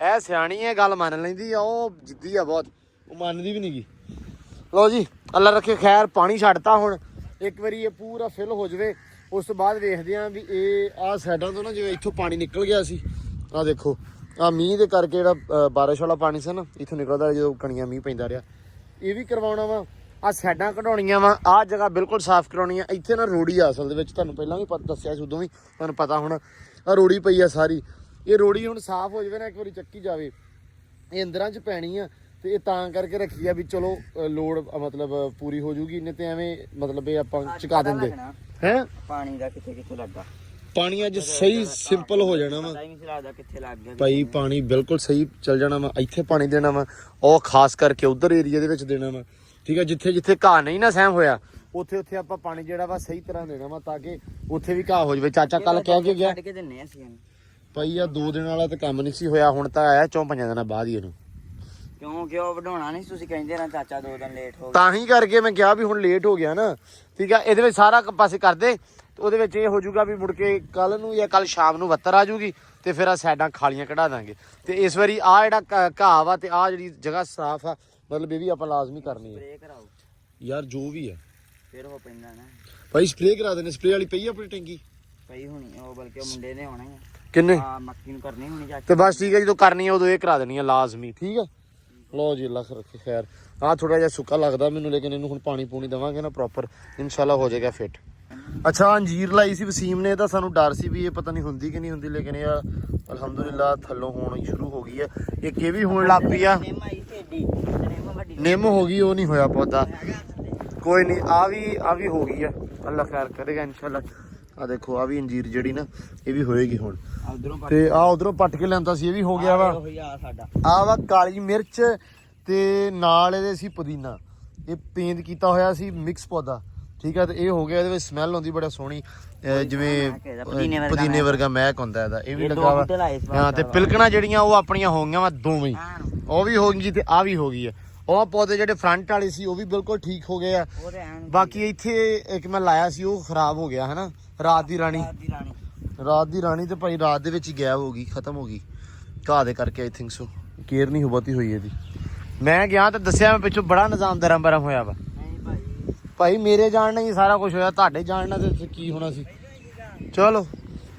ਐ ਸਿਆਣੀ ਹੈ ਗੱਲ ਮੰਨ ਲੈਂਦੀ ਆ ਉਹ ਜਿੱਦੀ ਆ ਬਹੁਤ ਉਹ ਮੰਨਦੀ ਵੀ ਨਹੀਂਗੀ ਲਓ ਜੀ ਅੱਲਾ ਰੱਖੇ ਖੈਰ ਪਾਣੀ ਛੱਡਤਾ ਹੁਣ ਇੱਕ ਵਾਰੀ ਇਹ ਪੂਰਾ ਫਿਲ ਹੋ ਜਾਵੇ ਉਸ ਤੋਂ ਬਾਅਦ ਵੇਖਦੇ ਆਂ ਵੀ ਇਹ ਆਹ ਸਾਈਡਾਂ ਤੋਂ ਨਾ ਜਿਵੇਂ ਇੱਥੋਂ ਪਾਣੀ ਨਿਕਲ ਗਿਆ ਸੀ ਆਹ ਦੇਖੋ ਆਹ ਮੀਂਹ ਦੇ ਕਰਕੇ ਜਿਹੜਾ ਬਾਰਿਸ਼ ਵਾਲਾ ਪਾਣੀ ਸੀ ਨਾ ਇੱਥੋਂ ਨਿਕਲਦਾ ਜਦੋਂ ਕਣੀਆਂ ਮੀਂਹ ਪੈਂਦਾ ਰਿਹਾ ਇਹ ਵੀ ਕਰਵਾਉਣਾ ਵਾ ਆਹ ਸਾਈਡਾਂ ਕਢਾਉਣੀਆਂ ਵਾ ਆਹ ਜਗ੍ਹਾ ਬਿਲਕੁਲ ਸਾਫ਼ ਕਰਾਉਣੀ ਆ ਇੱਥੇ ਨਾ ਰੋੜੀ ਆ ਅਸਲ ਦੇ ਵਿੱਚ ਤੁਹਾਨੂੰ ਪਹਿਲਾਂ ਵੀ ਦੱਸਿਆ ਸੀ ਉਦੋਂ ਵੀ ਤੁਹਾਨੂੰ ਪਤਾ ਹੁਣ ਆਹ ਰੋੜੀ ਪਈ ਆ ਸਾਰੀ ਇਹ ਰੋੜੀ ਹੁਣ ਸਾਫ਼ ਹੋ ਜਾਵੇ ਨਾ ਇੱਕ ਵਾਰੀ ਚੱਕੀ ਜਾਵੇ ਇਹ ਅੰਦਰਾਂ 'ਚ ਪੈਣੀ ਆ ਤੇ ਇਹ ਤਾਂ ਕਰਕੇ ਰੱਖੀ ਆ ਵੀ ਚਲੋ ਲੋੜ ਮਤਲਬ ਪੂਰੀ ਹੋ ਜੂਗੀ ਇਹਨੇ ਤੇ ਐਵੇਂ ਮਤਲਬ ਇਹ ਆਪਾਂ ਚੁਕਾ ਦਿੰਦੇ ਹੈ ਪਾਣੀ ਦਾ ਕਿੱਥੇ ਲੱਗਾ ਪਾਣੀ ਅੱਜ ਸਹੀ ਸਿੰਪਲ ਹੋ ਜਾਣਾ ਵਾ ਕਿੱਥੇ ਲੱਗ ਗਿਆ ਭਾਈ ਪਾਣੀ ਬਿਲਕੁਲ ਸਹੀ ਚੱਲ ਜਾਣਾ ਵਾ ਇੱਥੇ ਪਾਣੀ ਦੇਣਾ ਵਾ ਉਹ ਖਾਸ ਕਰਕੇ ਉਧਰ ਏਰੀਆ ਦੇ ਵਿੱਚ ਦੇਣਾ ਵਾ ਠੀਕ ਆ ਜਿੱਥੇ ਜਿੱਥੇ ਘਾਹ ਨਹੀਂ ਨਾ ਸਹਿਮ ਹੋਇਆ ਉੱਥੇ ਆਪਾਂ ਪਾਣੀ ਜਿਹੜਾ ਵਾ ਸਹੀ ਤਰ੍ਹਾਂ ਦੇਣਾ ਵਾ ਤਾਂ ਕਿ ਉੱਥੇ ਵੀ ਘਾਹ ਹੋ ਜਾਵੇ ਚਾਚਾ ਕੱਲ ਕਹਿ ਕੇ ਗਿਆ ਭਾਈ ਆ 2 ਦਿਨ ਵਾਲਾ ਤਾਂ ਕੰਮ ਨਹੀਂ ਸੀ ਹੋਇਆ ਹੁਣ ਤਾਂ ਆਇਆ 4-5 ਦਿਨਾਂ ਬਾਅਦ ਹੀ ਇਹਨੂੰ ਕਿਉਂ ਵਧਾਉਣਾ ਨਹੀਂ ਤੁਸੀਂ ਕਹਿੰਦੇ ਨਾ ਚਾਚਾ 2 ਦਿਨ ਲੇਟ ਹੋ ਗਿਆ ਤਾਂ ਹੀ ਕਰਕੇ ਮੈਂ ਕਿਹਾ ਵੀ ਹੁਣ ਲੇਟ ਹੋ ਗਿਆ ਨਾ ਠੀਕ ਆ ਇਹਦੇ ਵਿੱਚ ਸਾਰਾ ਪਾਸੇ ਕਰਦੇ ਤੇ ਉਹਦੇ ਵਿੱਚ ਇਹ ਹੋ ਜਾਊਗਾ ਵੀ ਮੁੜ ਕੇ ਕੱਲ ਨੂੰ ਜਾਂ ਕੱਲ ਸ਼ਾਮ ਨੂੰ ਵੱਤਰ ਆ ਜਾਊਗੀ ਤੇ ਫਿਰ ਆ ਸਾਈਡਾਂ ਖਾਲੀਆਂ ਕਢਾ ਦਾਂਗੇ ਤੇ ਇਸ ਵਾਰੀ ਆ ਜਿਹੜਾ ਘਾਹ ਵਾ ਤੇ ਆ ਜਿਹੜੀ ਜਗ੍ਹਾ ਸਾਫ਼ ਆ ਮਤਲਬ ਇਹ ਵੀ ਆਪਾਂ ਲਾਜ਼ਮੀ ਕਰਨੀ ਹੈ ਸਪਰੇਅ ਕਰਾਓ ਯਾਰ ਜੋ ਵੀ ਆ ਫਿਰ ਉਹ ਪੈਂਦਾ ਨਾ ਭਾਈ ਸਪਰੇਅ ਕਰਾ ਦੇਣੇ ਸਪਰੇਅ ਵਾਲੀ ਪਈ ਆ ਆਪਣੀ ਟੈਂਕੀ ਪਈ ਹੋਣੀ ਉਹ ਬਲਕਿ ਉਹ ਮੁੰਡੇ ਨੇ ਹੋਣਾ ਹੀ ਕਿੰਨੇ ਆ ਮੱਕੀ ਨੂੰ ਕਰਨੀ ਹੋਣੀ ਚਾਚਾ ਤੇ ਬਸ ਠੀਕ ਹੈ ਜਦੋਂ ਕਰਨੀ ਆ ਉਦੋਂ ਇਹ ਕਰਾ ਦੇਣੀ ਆ ਲਾਜ਼ਮੀ ਠੀਕ ਆ ਲਓ ਜੀ ਅੱਲਾ ਰੱਖੇ ਖੈਰ ਆ ਥੋੜਾ ਜਿਹਾ ਸੁੱਕਾ ਲੱਗਦਾ ਮੈਨੂੰ ਲੇਕਿਨ ਇਹਨੂੰ ਹੁਣ ਪਾਣੀ ਪੂਣੀ ਦੇਵਾਂਗੇ ਨਾ ਪ੍ਰੋਪਰ ਇਨਸ਼ਾਅੱਲਾ ਹੋ ਜਾਏਗਾ ਫਿੱਟ ਅੱਛਾ ਅੰਜੀਰ ਲਾਈ ਸੀ ਵਸੀਮ ਨੇ ਤਾਂ ਸਾਨੂੰ ਡਰ ਸੀ ਵੀ ਇਹ ਪਤਾ ਨਹੀਂ ਹੁੰਦੀ ਕਿ ਨਹੀਂ ਹੁੰਦੀ ਲੇਕਿਨ ਇਹ ਅਲਹਮਦੁਲਿਲਾ ਥੱਲੋਂ ਹੋਣੀ ਸ਼ੁਰੂ ਹੋ ਗਈ ਹੈ ਇੱਕ ਇਹ ਵੀ ਹੋਣ ਲੱਗ ਪਈ ਆ ਨਿੰਮ ਹੋ ਗਈ ਉਹ ਨਹੀਂ ਹੋਇਆ ਪੌਦਾ ਕੋਈ ਨਹੀਂ ਆ ਵੀ ਹੋ ਗਈ ਆ ਅੱਲਾ ਖੈਰ ਕਰੇਗਾ ਇਨਸ਼ਾਅੱਲਾ ਆ ਦੇਖੋ ਆ ਵੀ ਅੰਜੀਰ ਜਿਹੜੀ ਨਾ ਇਹ ਵੀ ਹੋਏਗੀ ਹੁਣ ਤੇ ਆ ਉਧਰੋਂ ਪੱਟ ਕੇ ਲਿਆਂਦਾ ਸੀ ਇਹ ਵੀ ਹੋ ਗਿਆ ਵਾ ਆ ਵਾ ਕਾਲੀ ਮਿਰਚ ਤੇ ਨਾਲ ਇਹਦੇ ਸੀ ਪੁਦੀਨਾ ਇਹ ਪੇਂਦ ਕੀਤਾ ਹੋਇਆ ਸੀ ਮਿਕਸ ਪੌਦਾ ਠੀਕ ਆ ਤੇ ਇਹ ਹੋ ਗਿਆ ਇਹਦੇ ਵਿੱਚ ਸਮੈਲ ਆਉਂਦੀ ਬੜਾ ਸੋਹਣੀ ਜਿਵੇਂ ਪੁਦੀਨੇ ਵਰਗਾ ਮਹਿਕ ਹੁੰਦਾ ਇਹਦਾ ਇਹ ਵੀ ਲੱਗਾ ਵਾ ਹਾਂ ਤੇ ਪਿਲਕਣਾ ਜਿਹੜੀਆਂ ਉਹ ਆਪਣੀਆਂ ਹੋ ਗਈਆਂ ਵਾ ਦੋਵੇਂ ਉਹ ਵੀ ਹੋ ਗਈ ਜੀ ਤੇ ਆ ਵੀ ਹੋ ਗਈ ਆ ਉਹ ਪੌਦੇ ਜਿਹੜੇ ਫਰੰਟ ਵਾਲੇ ਸੀ ਉਹ ਵੀ ਬਿਲਕੁਲ ਠੀਕ ਹੋ ਗਏ ਆ ਬਾਕੀ ਇੱਥੇ ਇੱਕ ਮੈਂ ਲਾਇਆ ਸੀ ਉਹ ਖਰਾਬ ਹੋ ਗਿਆ ਹਨਾ ਰਾਤ ਦੀ ਰਾਣੀ ਤੇ ਭਾਈ ਰਾਤ ਦੇ ਵਿੱਚ ਹੀ ਗਾਇਬ ਹੋ ਗਈ ਖਤਮ ਹੋ ਗਈ ਘਾਹ ਦੇ ਕਰਕੇ ਆਈ ਥਿੰਕ ਸੋ ਕੇਅਰ ਨਹੀਂ ਬਹੁਤੀ ਹੋਈ ਇਹਦੀ ਮੈਂ ਗਿਆ ਤਾਂ ਦੱਸਿਆ ਮੈਂ ਪਿੱਛੋਂ ਬੜਾ ਨਿਜ਼ਾਮ ਦਰਮ ਬਰਮ ਹੋਇਆ ਵਾ ਭਾਈ ਮੇਰੇ ਜਾਣ ਨਾਲ ਹੀ ਸਾਰਾ ਕੁਝ ਹੋਇਆ ਤੁਹਾਡੇ ਜਾਣ ਨਾਲ ਤੇ ਕੀ ਹੋਣਾ ਸੀ ਚਲੋ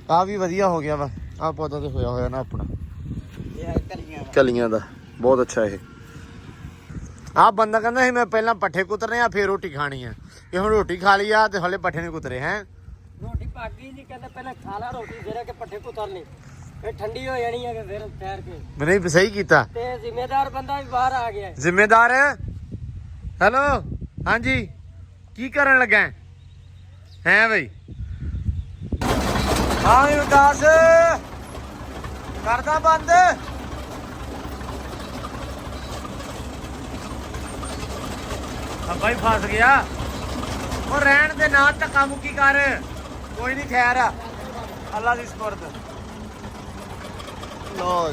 ਆ ਵੀ ਵਧੀਆ ਹੋ ਗਿਆ ਵਾ ਆ ਪੌਦਾ ਤੇ ਹੋਇਆ ਨਾ ਆਪਣਾ ਕਲੀਆਂ ਦਾ ਬਹੁਤ ਅੱਛਾ ਇਹ ਆ ਬੰਦਾ ਕਹਿੰਦਾ ਸੀ ਮੈਂ ਪਹਿਲਾਂ ਪੱਠੇ ਕੁਤਰਨੇ ਆ ਫਿਰ ਰੋਟੀ ਖਾਣੀ ਆ ਇਹ ਹੁਣ ਰੋਟੀ ਖਾ ਲਈ ਆ ਤੇ ਹਲੇ ਪੱਠੇ ਨਹੀਂ ਕੁਤਰੇ ਹੈ ਰੋਟੀ ਪੱਕ ਗਈ ਜੀ ਕਹਿੰਦਾ ਪਹਿਲਾਂ ਖਾ ਲਾ ਰੋਟੀ ਫਿਰ ਕੇ ਪੱਠੇ ਕੁਤਰ ਲੈ ਇਹ ਠੰਡੀ ਹੋ ਜਾਣੀ ਹੈ ਫਿਰ ਠਹਿਰ ਕੇ ਨਹੀਂ ਸਹੀ ਕੀਤਾ ਤੇ ਜ਼ਿੰਮੇਦਾਰ ਬੰਦਾ ਵੀ ਬਾਹਰ ਆ ਗਿਆ ਜ਼ਿੰਮੇਦਾਰ ਹੈਲੋ ਹਾਂਜੀ ਕੀ ਕਰਨ ਲੱਗਾ ਹੈ ਬਈ ਹਾਂ ਉਦਾਸ ਕਰਦਾ ਬੰਦ ਭਾਈ ਫਸ ਗਿਆ ਉਹ ਰਹਿਣ ਦੇ ਨਾ ਧੱਕਾ ਮੁੱਕੀ ਕਰ ਕੋਈ ਨਹੀਂ ਖੈਰ ਆ ਅੱਲਾ ਦੀ ਸਪੁਰਦ ਲੋ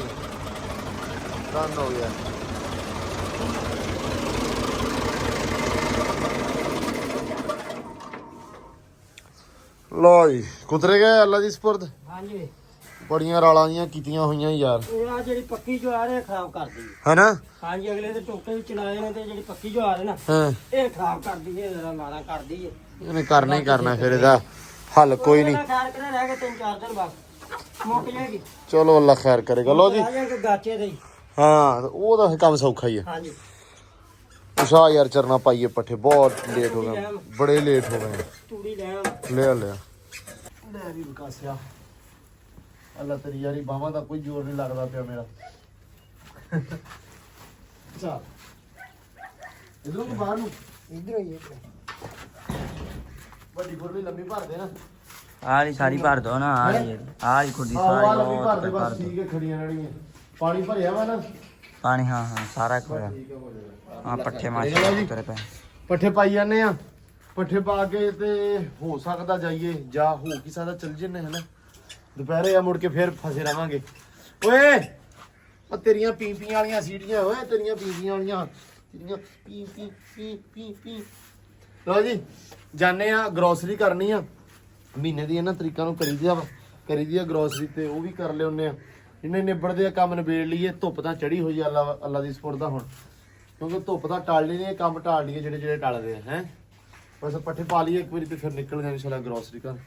ਡਨ ਹੋ ਗਿਆ ਲੋ ਜੀ ਕੁਤਰੇ ਗਏ ਅੱਲਾ ਦੀ ਸਪੁਰਦ ਹਾਂਜੀ ਬੜੀਆਂ ਰਾਲਾਂ ਦੀਆਂ ਕੀਤੀਆਂ ਹੋਈਆਂ ਯਾਰ ਇਹ ਆ ਜਿਹੜੀ ਪੱਕੀ ਜਵਾਰ ਹੈ ਖਰਾਬ ਕਰਦੀ ਹੈਨਾ ਹਾਂਜੀ ਅਗਲੇ ਦੇ ਟੋਕੇ ਵਿੱਚ ਚਲਾਏ ਨੇ ਤੇ ਜਿਹੜੀ ਪੱਕੀ ਜਵਾਰ ਹੈ ਨਾ ਹਾਂ ਇਹ ਖਰਾਬ ਕਰਦੀ ਹੈ ਜਰਾ ਮਾਰਾ ਕਰਦੀ ਹੈ ਇਹਨੇ ਕਰਨਾ ਹੀ ਕਰਨਾ ਫਿਰ ਇਹਦਾ ਹੱਲ ਕੋਈ ਨਹੀਂ ਠਹਿਰ ਕੇ ਰਹਿ ਗਏ 3-4 ਦਿਨ ਬਸ ਮੁੱਕ ਜਾਏਗੀ ਚਲੋ ਅੱਲਾ ਖੈਰ ਕਰੇਗਾ ਲੋ ਜੀ ਆ ਜਾਏਗਾ ਗਾਚੇ ਦੇ ਹਾਂ ਉਹਦਾ ਕੰਮ ਸੌਖਾ ਹੀ ਹੈ ਹਾਂਜੀ ਉਸ਼ਾ ਯਾਰ ਚਰਨਾ ਪਾਈਏ ਪੱਠੇ ਬਹੁਤ ਲੇਟ ਹੋ ਗਏ ਬੜੇ ਲੇਟ ਹੋ ਗਏ ਤੂੜੀ ਲੈ ਲੈ ਲੈ ਵੀ ਵਿਕਾਸਿਆ ਅੱਲਾ ਤੇਰੀ ਯਾਰੀ ਬਾਹਾਂ ਦਾ ਕੋਈ ਜ਼ੋਰ ਨਹੀਂ ਲੱਗਦਾ ਪਿਆ ਮੇਰਾ ਚਲ ਇਧਰੋਂ ਕੋ ਬਾਹਰ ਨੂੰ ਇਧਰੋਂ ਹੀ ਵੱਡੀ ਗੁਰਵੀ ਲੰਮੀ ਭਰ ਦੇ ਨਾ ਆਲੀ ਸਾਰੀ ਭਰ ਦੋ ਨਾ ਆਲੀ ਖੁੱਡੀ ਆਹ ਸਾਰੀ ਲੰਮੀ ਭਰ ਦੇ ਉਹ ਬਸ ਠੀਕ ਹੈ ਖੜੀਆਂ ਰਹਿਣੀਆਂ ਪਾਣੀ ਭਰਿਆ ਵਾ ਨਾ ਪਾਣੀ ਹਾਂ ਸਾਰਾ ਖੋਇਆ ਹਾਂ ਪੱਠੇ ਮਾਸ਼ਾ ਤੇਰੇ ਪੈ ਪੱਠੇ ਪਾਈ ਜਾਂਦੇ ਆ ਪੱਠੇ ਪਾ ਕੇ ਤੇ ਹੋ ਸਕਦਾ ਜਾਈਏ ਜਾਂ ਹੋ ਕੀ ਸਕਦਾ ਚੱਲ ਜੰਨੇ ਹਨਾ ਦੁਪਹਿਰੇ ਆ ਮੁੜ ਕੇ ਫੇਰ ਫਸੇ ਰਵਾਂਗੇ ਓਏ ਉਹ ਤੇਰੀਆਂ ਪੀਪੀਆਂ ਵਾਲੀਆਂ ਸੀਟੀਆਂ ਓਏ ਤੇਰੀਆਂ ਪੀਪੀਆਂ ਵਾਲੀਆਂ ਤੇਰੀਆਂ ਪੀ ਪੀ ਪੀ ਪੀ ਪੀ। ਲਓ ਜੀ ਜਾਣੇ ਆ ਗਰੋਸਰੀ ਕਰਨੀ ਆ ਮਹੀਨੇ ਦੀ ਇਹਨਾਂ ਤਰੀਕਾਂ ਨੂੰ ਕਰੀਦੀ ਆ ਗਰੋਸਰੀ ਤੇ ਉਹ ਵੀ ਕਰ ਲਿਆਉਂਦੇ ਆ ਇਹਨੇ ਨਿਬੜਦੇ ਆ ਕੰਮ ਨਿਬੇੜ ਲਈਏ। ਧੁੱਪ ਤਾਂ ਚੜੀ ਹੋਈ ਆ ਅੱਲਾ ਦੀ ਸਪੁਰਦ ਦਾ ਹੁਣ ਕਿਉਂਕਿ ਧੁੱਪ ਤਾਂ ਟਾਲ ਲਈ ਨੇ ਕੰਮ ਟਾਲ ਲਈਏ ਜਿਹੜੇ ਟਲਦੇ ਆ ਹੈ ਬਸ ਪੱਠੇ ਪਾ ਲਈਏ ਇੱਕ ਵਾਰੀ ਤੇ ਫਿਰ ਨਿਕਲ ਜਾਣੀ ਸਾਡਾ ਗਰੋਸਰੀ ਕਰ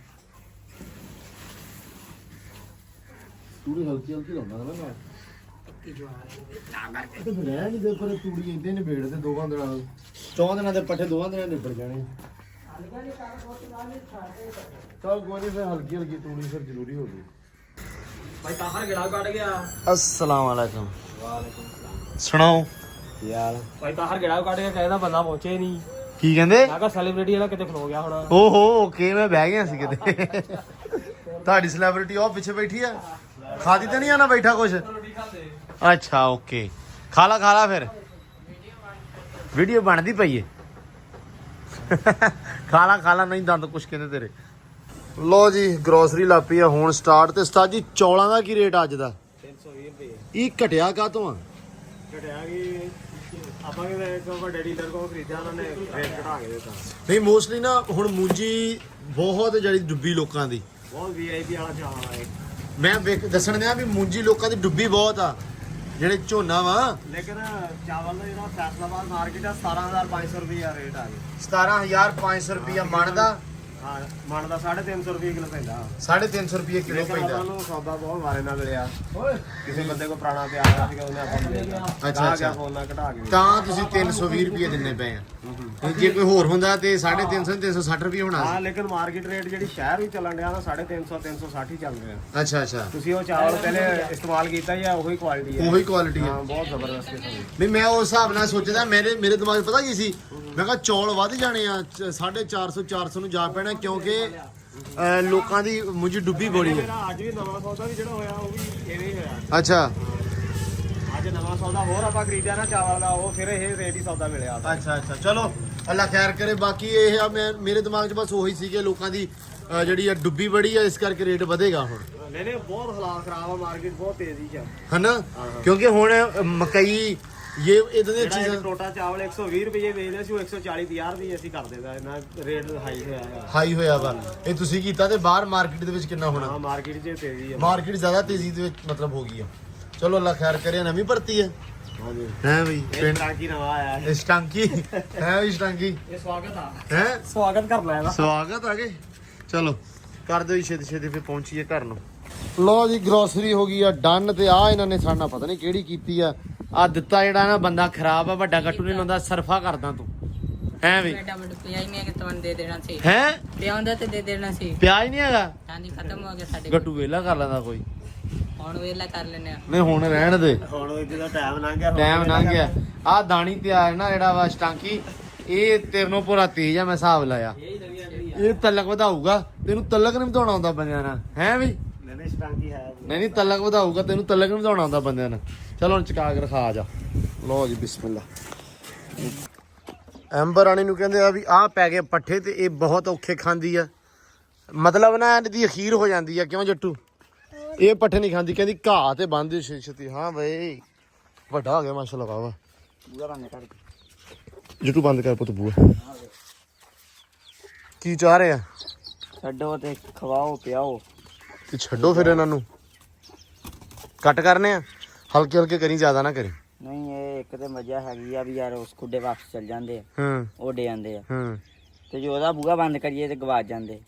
ਤੂੜੀ ਹਲਕੀ ਲਾਉਣਾ ਨਾ ਮੈਂ ਤੇ ਫਿਰ ਰਹਿ ਨਹੀਂ ਦੇ ਪਰ ਤੂੜੀ ਇੰਦੇ ਨਿਬੇੜ ਦੇ 2 ਦਿਨਾਂ ਨਾਲ 4 ਦਿਨਾਂ ਦੇ ਪੱਠੇ 2 ਦਿਨਾਂ ਨਿਬੜ ਜਾਣੇ। ਚਲ ਕੋਈ ਨਹੀਂ ਫਿਰ ਹਲਕੀ ਤੂੜੀ ਫਿਰ ਜ਼ਰੂਰੀ ਹੋ ਗਈ। ਭਾਈ ਤਾਹਰ ਗੜਾ ਕੱਢ ਗਿਆ। अस्सलाम वालेकुम। ਵਾਲੇਕੁਮ ਸਲਾਮ। ਸੁਣਾਓ ਯਾਰ ਭਾਈ ਤਾਹਰ ਗੜਾ ਕੱਢ ਗਿਆ ਕਹਿੰਦਾ ਬੰਦਾ ਪਹੁੰਚੇ ਨਹੀਂ। ਕੀ ਕਹਿੰਦੇ? ਮੈਂ ਕਿਹਾ ਸੈਲੀਬ੍ਰਿਟੀ ਵਾਲਾ ਕਿਤੇ ਖਲੋ ਗਿਆ ਹੋਣਾ। ਓਹੋ ਓਕੇ ਮੈਂ ਬਹਿ ਗਿਆ ਸੀ ਕਿਤੇ ਤੁਹਾਡੀ ਸੈਲੀਬ੍ਰਿਟੀ ਉਹ ਪਿੱਛੇ ਬੈਠੀ ਆ ਖਾਦੀ ਤਾਂ ਨਹੀਂ ਆਣਾ ਬੈਠਾ ਕੁਛ ਅੱਛਾ ਓਕੇ ਖਾ ਲਾ ਫਿਰ ਵੀਡੀਓ ਬਣਦੀ ਪਈ ਏ ਖਾ ਲਾ ਨਹੀਂ ਦੰਦ ਕੁਛ ਕਹਿੰਦੇ ਤੇਰੇ। ਲੋ ਜੀ ਗਰੋਸਰੀ ਲਾਪੀ ਆ ਹੁਣ ਸਟਾਰਟ ਤੇ ਉਸਤਾਦ ਜੀ ਚੌਲਾਂ ਦਾ ਕੀ ਰੇਟ ਅੱਜ ਦਾ? 320 ਰੁਪਏ ਇਹ ਘਟਿਆ ਕਾਹਤੋਂ ਆ? ਘਟਿਆ ਕਿ ਆਪਾਂ ਕਿਤੇ ਇੱਕ ਵੱਡੇ ਡੀਲਰ ਕੋਲ ਖਰੀਦਿਆ ਉਹਨਾਂ ਨੇ ਰੇਟ ਘਟਾ ਕੇ ਦਿੱਤਾ। ਨਹੀਂ ਮੋਸਟਲੀ ਨਾ ਹੁਣ ਮੂੰਜੀ ਬਹੁਤ ਜਿਹੜੀ ਡੁੱਬੀ ਲੋਕਾਂ ਦੀ ਬਹੁਤ ਵੀਆਈਪੀ ਵਾਲਾ ਚਾਵਲ ਹੈ ਮੈਂ ਦੱਸਣ ਦਿਆਂ ਵੀ ਮੂੰਜੀ ਲੋਕਾਂ ਦੀ ਡੁੱਬੀ ਬਹੁਤ ਆ ਜਿਹੜੇ ਝੋਨਾ ਵਾ ਲੇਕਿਨ ਚਾਵਲ ਦਾ ਜਿਹੜਾ ਫੈਸਲਾਬਾਦ ਮਾਰਕੀਟ ਆ 17500 ਰੁਪਏ ਰੇਟ ਆ ਗਿਆ। 17500 ਰੁਪਇਆ ਮਣ ਦਾ ਹਾਂ ਮਣ ਦਾ 350 ਰੁਪਏ ਕਿਲੋ ਪੈਂਦਾ। 350 ਰੁਪਏ ਕਿਲੋ ਲੇਕਿਨ ਪੈਂਦਾ। ਆਪਾਂ ਨੂੰ ਸੌਦਾ ਬਹੁਤ ਵਾਰੇ ਨਾਲ ਮਿਲਿਆ। ਕਿਸੇ ਬੰਦੇ ਕੋ ਪੁਰਾਣਾ ਪਿਆ ਹੋਇਆ ਸੀਗਾ ਉਹਨੇ ਆਪਾਂ ਨੂੰ ਦੇ ਦਿੱਤਾ। ਅੱਛਾ। ਫੋਨ ਨਾਲ ਘਟਾ ਕੇ ਤਾਂ ਤੁਸੀਂ 320 ਰੁਪਏ ਦਿੰਨੇ ਪਏ ਆ ਜੇ ਕੋਈ ਹੋਰ ਹੁੰਦਾ ਤੇ 350 360 ਰੁਪਏ ਹੋਣਾ ਹਾਂ ਲੇਕਿਨ ਮਾਰਕੀਟ ਰੇਟ ਜਿਹੜੀ ਸ਼ਹਿਰ ਵਿੱਚ ਚੱਲਣ ਡਿਆ ਨਾ 350 360 ਹੀ ਚੱਲ ਰਿਹਾ। ਸੀ। ਅੱਛਾ ਤੁਸੀਂ ਉਹ ਚਾਵਲ ਪਹਿਲੇ ਇਸਤੇਮਾਲ ਕੀਤਾ ਜਾਂ ਉਹੀ ਕੁਆਲਿਟੀ ਹੈ? ਉਹੀ ਕੁਆਲਿਟੀ ਹਾਂ ਹੈ। ਬਹੁਤ ਜ਼ਬਰਦਸਤ ਕਿਸਮ ਦੀ। ਨਹੀਂ ਮੈਂ ਉਸ ਹਿਸਾਬ ਨਾਲ ਸੋਚਦਾ ਮੇਰੇ ਦਿਮਾਗ 'ਚ ਪਤਾ ਕੀ ਸੀ ਮੈਂ ਕਿਹਾ ਚੌਲ ਵੱਧ ਜਾਣੇ ਆ 450 400 ਨੂੰ ਜਾ ਪੈਣਾ ਕਿਉਂਕਿ ਲੋਕਾਂ ਦੀ ਮੁੰਜੀ ਡੁੱਬੀ ਬੜੀ ਹੈ। ਮੇਰਾ ਅੱਜ ਵੀ ਨਵਾਂ ਸੌਦਾ ਵੀ ਜਿਹੜਾ ਹੋਇਆ ਉਹ ਵੀ ਐਵੇਂ ਹੀ ਹੋਇਆ। ਅੱਛਾ ਅੱਜ ਨਵਾਂ ਸੌਦਾ ਹੋਰ ਆਪਾਂ ਖਰੀਦਿਆ ਨਾ ਚਾਵਲ ਦਾ ਉਹ ਫਿਰ ਇਹ ਰੇਟ ਹੀ ਸੌਦਾ ਮਿਲਿਆ। ਅੱਛਾ ਚਲੋ ਅੱਲਾ ਖੈਰ ਕਰੇ। ਬਾਕੀ ਇਹ ਆ ਮੇਰੇ ਦਿਮਾਗ 'ਚ ਬਸ ਉਹੀ ਸੀ ਕਿ ਲੋਕਾਂ ਦੀ ਜਿਹੜੀ ਆ ਡੁੱਬੀ ਬੜੀ ਆ ਇਸ ਕਰਕੇ ਰੇਟ ਵਧੇਗਾ ਹੁਣ। ਨਹੀਂ ਬਹੁਤ ਹਾਲਾਤ ਖਰਾਬ ਆ ਮਾਰਕੀਟ ਬਹੁਤ ਤੇਜ਼ੀ 'ਚ ਹਨਾ ਕਿਉਂਕਿ ਹੁਣ ਮਕਈ ਇਦਾਂ ਦੀਆਂ ਜਿਹੜਾ ਚੀਜ਼ਾਂ ਟੋਟਾ ਚਾਵਲ 120 ਰੁਪਏ ਵੇਚਦੇ ਸੀ ਉਹ 140 50 ਦੀ ਅਸੀਂ ਕਰ ਦੇਦਾ ਇਹਨਾਂ ਰੇਟ ਹਾਈ ਹੋਇਆ ਹੈ। ਹਾਈ ਹੋਇਆ ਵਾ ਇਹ ਤੁਸੀਂ ਕੀਤਾ ਤੇ ਬਾਹਰ ਮਾਰਕੀਟ ਦੇ ਵਿੱਚ ਕਿੰਨਾ ਹੋਣਾ? ਹਾਂ ਮਾਰਕੀਟ 'ਚ ਤੇਜ਼ੀ ਆ। ਮਾਰਕੀਟ ਜ਼ਿਆਦਾ ਤੇਜ਼ੀ ਦੇ ਵਿੱਚ ਮਤਲਬ ਹੋ ਗਈ ਆ। ਚਲੋ ਅੱਲਾ ਖੈਰ ਕਰੇ। ਨਵੀਂ ਭਰਤੀ ਹੈ ਹਾਂਜੀ ਹੈ ਬਈ ਇਹ ਟਾਂਕੀ ਨਵਾਂ ਆਇਆ ਹੈ। ਸਟਾਂਕੀ ਹੈ ਵੀ ਸਟਾਂਕੀ ਇਹ ਸਵਾਗਤ ਆ ਹੈ ਸਵਾਗਤ ਕਰਨਾ ਇਹਦਾ। ਸਵਾਗਤ ਆ ਗਏ। ਚਲੋ ਕਰ ਦਿਓ ਛੇਤੀ ਫਿਰ ਪਹੁੰਚੀਏ ਘਰ ਨੂੰ। ਲੋ ਜੀ ਗਰੋਸਰੀ ਹੋ ਗਈ ਆ ਡਨ ਤੇ ਆ ਇਹਨਾਂ ਨੇ ਸਾਡਾ ਪਤਾ ਨਹੀਂ ਕਿਹੜੀ ਕੀਤੀ ਆ ਦਿੱਤਾ ਜਿਹੜਾ ਨਾ ਬੰਦਾ ਖਰਾਬ ਆ ਵੱਡਾ ਗੱਟੂ ਨਹੀਂ ਲਾਉਂਦਾ ਸਰਫਾ ਕਰਦਾ ਤੂੰ ਹੈ ਵੀ ਪਿਆ ਹੀ ਨਹੀਂ ਕਿ ਤੁਹਾਨੂੰ ਦੇ ਦੇਣਾ ਸੀ ਹੈ ਪਿਆ ਹੁੰਦਾ ਤੇ ਦੇ ਦੇਣਾ ਸੀ ਪਿਆਜ ਨਹੀਂ ਹੈਗਾ ਹਾਂਜੀ ਖਤਮ ਹੋ ਗਿਆ ਸਾਡੇ ਗੱਟੂ ਵੇਲਾ ਕਰ ਲੈਂਦਾ ਕੋਈ ਹੁਣ ਵੇਲਾ ਕਰ ਲੈਨੇ ਆ ਨਹੀਂ ਹੁਣ ਰਹਿਣ ਦੇ ਹੁਣ ਇਹਦਾ ਟਾਈਮ ਲੰਘ ਗਿਆ। ਟਾਈਮ ਲੰਘ ਗਿਆ। ਆ ਦਾਣੀ ਤਿਆਰ ਨਾ ਜਿਹੜਾ ਵਾ ਸਟਾਂਕੀ ਇਹ ਤੇਰੇ ਨੂੰ ਪੂਰਾ ਤੇਜ਼ ਆ ਮੈਂ ਹਿਸਾਬ ਲਾਇਆ ਇਹ ਤਲਕ ਵਧਾਊਗਾ ਤੈਨੂੰ ਤਲਕ ਨਹੀਂ ਵਧਾਉਣਾ ਆਉਂਦਾ ਬੰਦਿਆਂ ਨਾਲ ਹੈ ਵੀ ਨਹੀਂ ਟਾਂਕੀ ਹੈ ਨਹੀਂ ਤਲਕ ਵਧਾਊਗਾ ਤੈਨੂੰ ਤਲਕ ਨਹੀਂ ਵਧਾਉਣਾ ਆਉਂਦਾ ਬੰਦਿਆਂ ਨਾਲ। ਚਲੋ ਹੁਣ ਚਕਾ ਕੇ ਰਖਾ ਜਾ। ਲਓ ਜੀ ਬਿਸਮਿਲ੍ਲਾ। ਐਂਬਰ ਰਾਣੀ ਨੂੰ ਕਹਿੰਦੇ ਆ ਵੀ ਆਹ ਪੈ ਗਏ ਪੱਠੇ ਤੇ ਇਹ ਬਹੁਤ ਔਖੇ ਖਾਂਦੀ ਆ ਮਤਲਬ ਨਾ ਇਹਦੀ ਅਖੀਰ ਹੋ ਜਾਂਦੀ ਆ ਕਿਉਂ ਜੱਟੂ ਇਹ ਪੱਠੇ ਨਹੀਂ ਖਾਂਦੀ ਕਹਿੰਦੀ ਘਾਹ ਤੇ ਬੰਨ੍ਹਦੇ ਛੇਤੀ। ਹਾਂ ਬਈ ਵੱਡਾ ਹੋ ਗਿਆ ਮਾਸ਼ਾਅੱਲਾ ਵਾਵਾ ਜੱਟੂ ਬੰਦ ਕਰ ਪੁੱਤ ਬੂਆ ਕੀ ਚਾਹ ਰਹੇ ਆ? ਛੱਡੋ ਤੇ ਖਵਾਓ ਪਿਆਓ। ਤੇ ਛੱਡੋ ਫਿਰ ਇਹਨਾਂ ਨੂੰ ਕੱਟ ਕਰਨੇ ਆ ਹਲਕੇ ਹਲਕੇ ਕਰੀ ਜ਼ਿਆਦਾ ਨਾ ਕਰੀ। ਨਹੀਂ ਇਹ ਇੱਕ ਤੇ ਮਜ਼ਾ ਹੈਗੀ ਆ ਵੀ ਯਾਰ ਉਸ ਖੁੱਡੇ ਵਾਪਸ ਚੱਲ ਜਾਂਦੇ ਆ ਹੂੰ ਉੱਡ ਜਾਂਦੇ ਆ ਹੂੰ ਤੇ ਜੋ ਉਹਦਾ ਬੂਹਾ ਬੰਦ ਕਰੀਏ ਤੇ ਗਵਾਚ ਜਾਂਦੇ।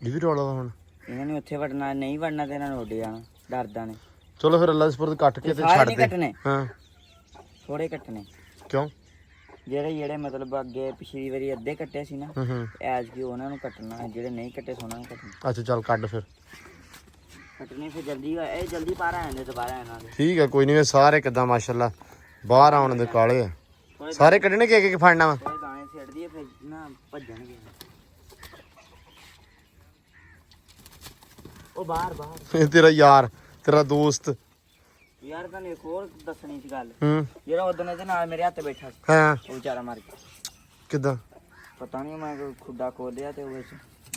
ਇਹ ਵੀ ਰੌਲਾ ਵਾ ਹੁਣ। ਇਹਨਾਂ ਨੇ ਉੱਥੇ ਵੜਨਾ ਨਹੀਂ ਵੜਨਾ ਤੇ ਇਹਨਾਂ ਨੂੰ ਉੱਡ ਜਾਣਾ ਡਰਦਾ ਨੇ। ਚਲੋ ਫਿਰ ਅੱਲਾ ਦੇ ਸਪੁਰਦ ਕੱਟ ਕੇ ਤੇ ਸਾਰੇ ਛੱਡ ਨਹੀਂ ਦੇ। ਕੱਟਣੇ ਹਾਂ ਥੋੜੇ ਕੱਟਣੇ ਕਿਉਂ? ਜਿਹੜੇ ਮਤਲਬ ਅੱਗੇ ਪਿਛਲੀ ਵਾਰੀ ਅੱਧੇ ਕੱਟੇ ਸੀ ਨਾ ਹੂੰ ਐਜ ਕੀ ਉਹਨਾਂ ਨੂੰ ਕੱਟਣਾ ਜਿਹੜੇ ਨਹੀਂ ਕੱਟੇ ਸੀ ਉਹਨਾਂ ਨੂੰ ਕੱਟਣਾ। ਅੱਛਾ ਚੱਲ ਕੱਢ ਫਿਰ ਕੱਟਣੇ ਫਿਰ ਜਲਦੀ ਇਹ ਜਲਦੀ ਪਾਰ ਆ ਜਾਂਦੇ ਦੁਬਾਰਾ ਇਹਨਾਂ ਦੇ। ਠੀਕ ਹੈ ਕੋਈ ਨਹੀਂ ਸਾਰੇ ਕਿੱਦਾਂ ਮਾਸ਼ਾਅੱਲਾ ਬਾਹਰ ਆਉਣ ਦੇ ਕਾਲੇ ਆ ਸਾਰੇ ਕੱਢਣੇ ਕਿ ਇੱਕ ਫੜਨਾ ਵਾ। ਥੋੜੇ ਦਾਣੇ ਛੱਡਦੀ ਹੈ ਫਿਰ ਨਾ ਭੱਜਣਗੇ ਉਹ ਬਾਹਰ ਇਹ ਤੇਰਾ ਯਾਰ ਤੇਰਾ ਦੋਸਤ ਯਾਰ ਤੁਹਾਨੂੰ ਇੱਕ ਹੋਰ ਦੱਸਣੀ ਸੀ ਗੱਲ ਹੂੰ ਜਿਹੜਾ ਉਦੋਂ ਇਹਦੇ ਨਾਲ ਮੇਰੇ ਹੱਥ ਬੈਠਾ ਸੀ ਹਾਂ ਉਹ ਵਿਚਾਰਾ ਮਰ ਗਿਆ। ਕਿੱਦਾਂ? ਪਤਾ ਨਹੀਂ ਮੈਂ ਕੋਈ ਖੁੱਡਾ ਖੋਲਿਆ ਤੇ ਉਹ ਵਿੱਚ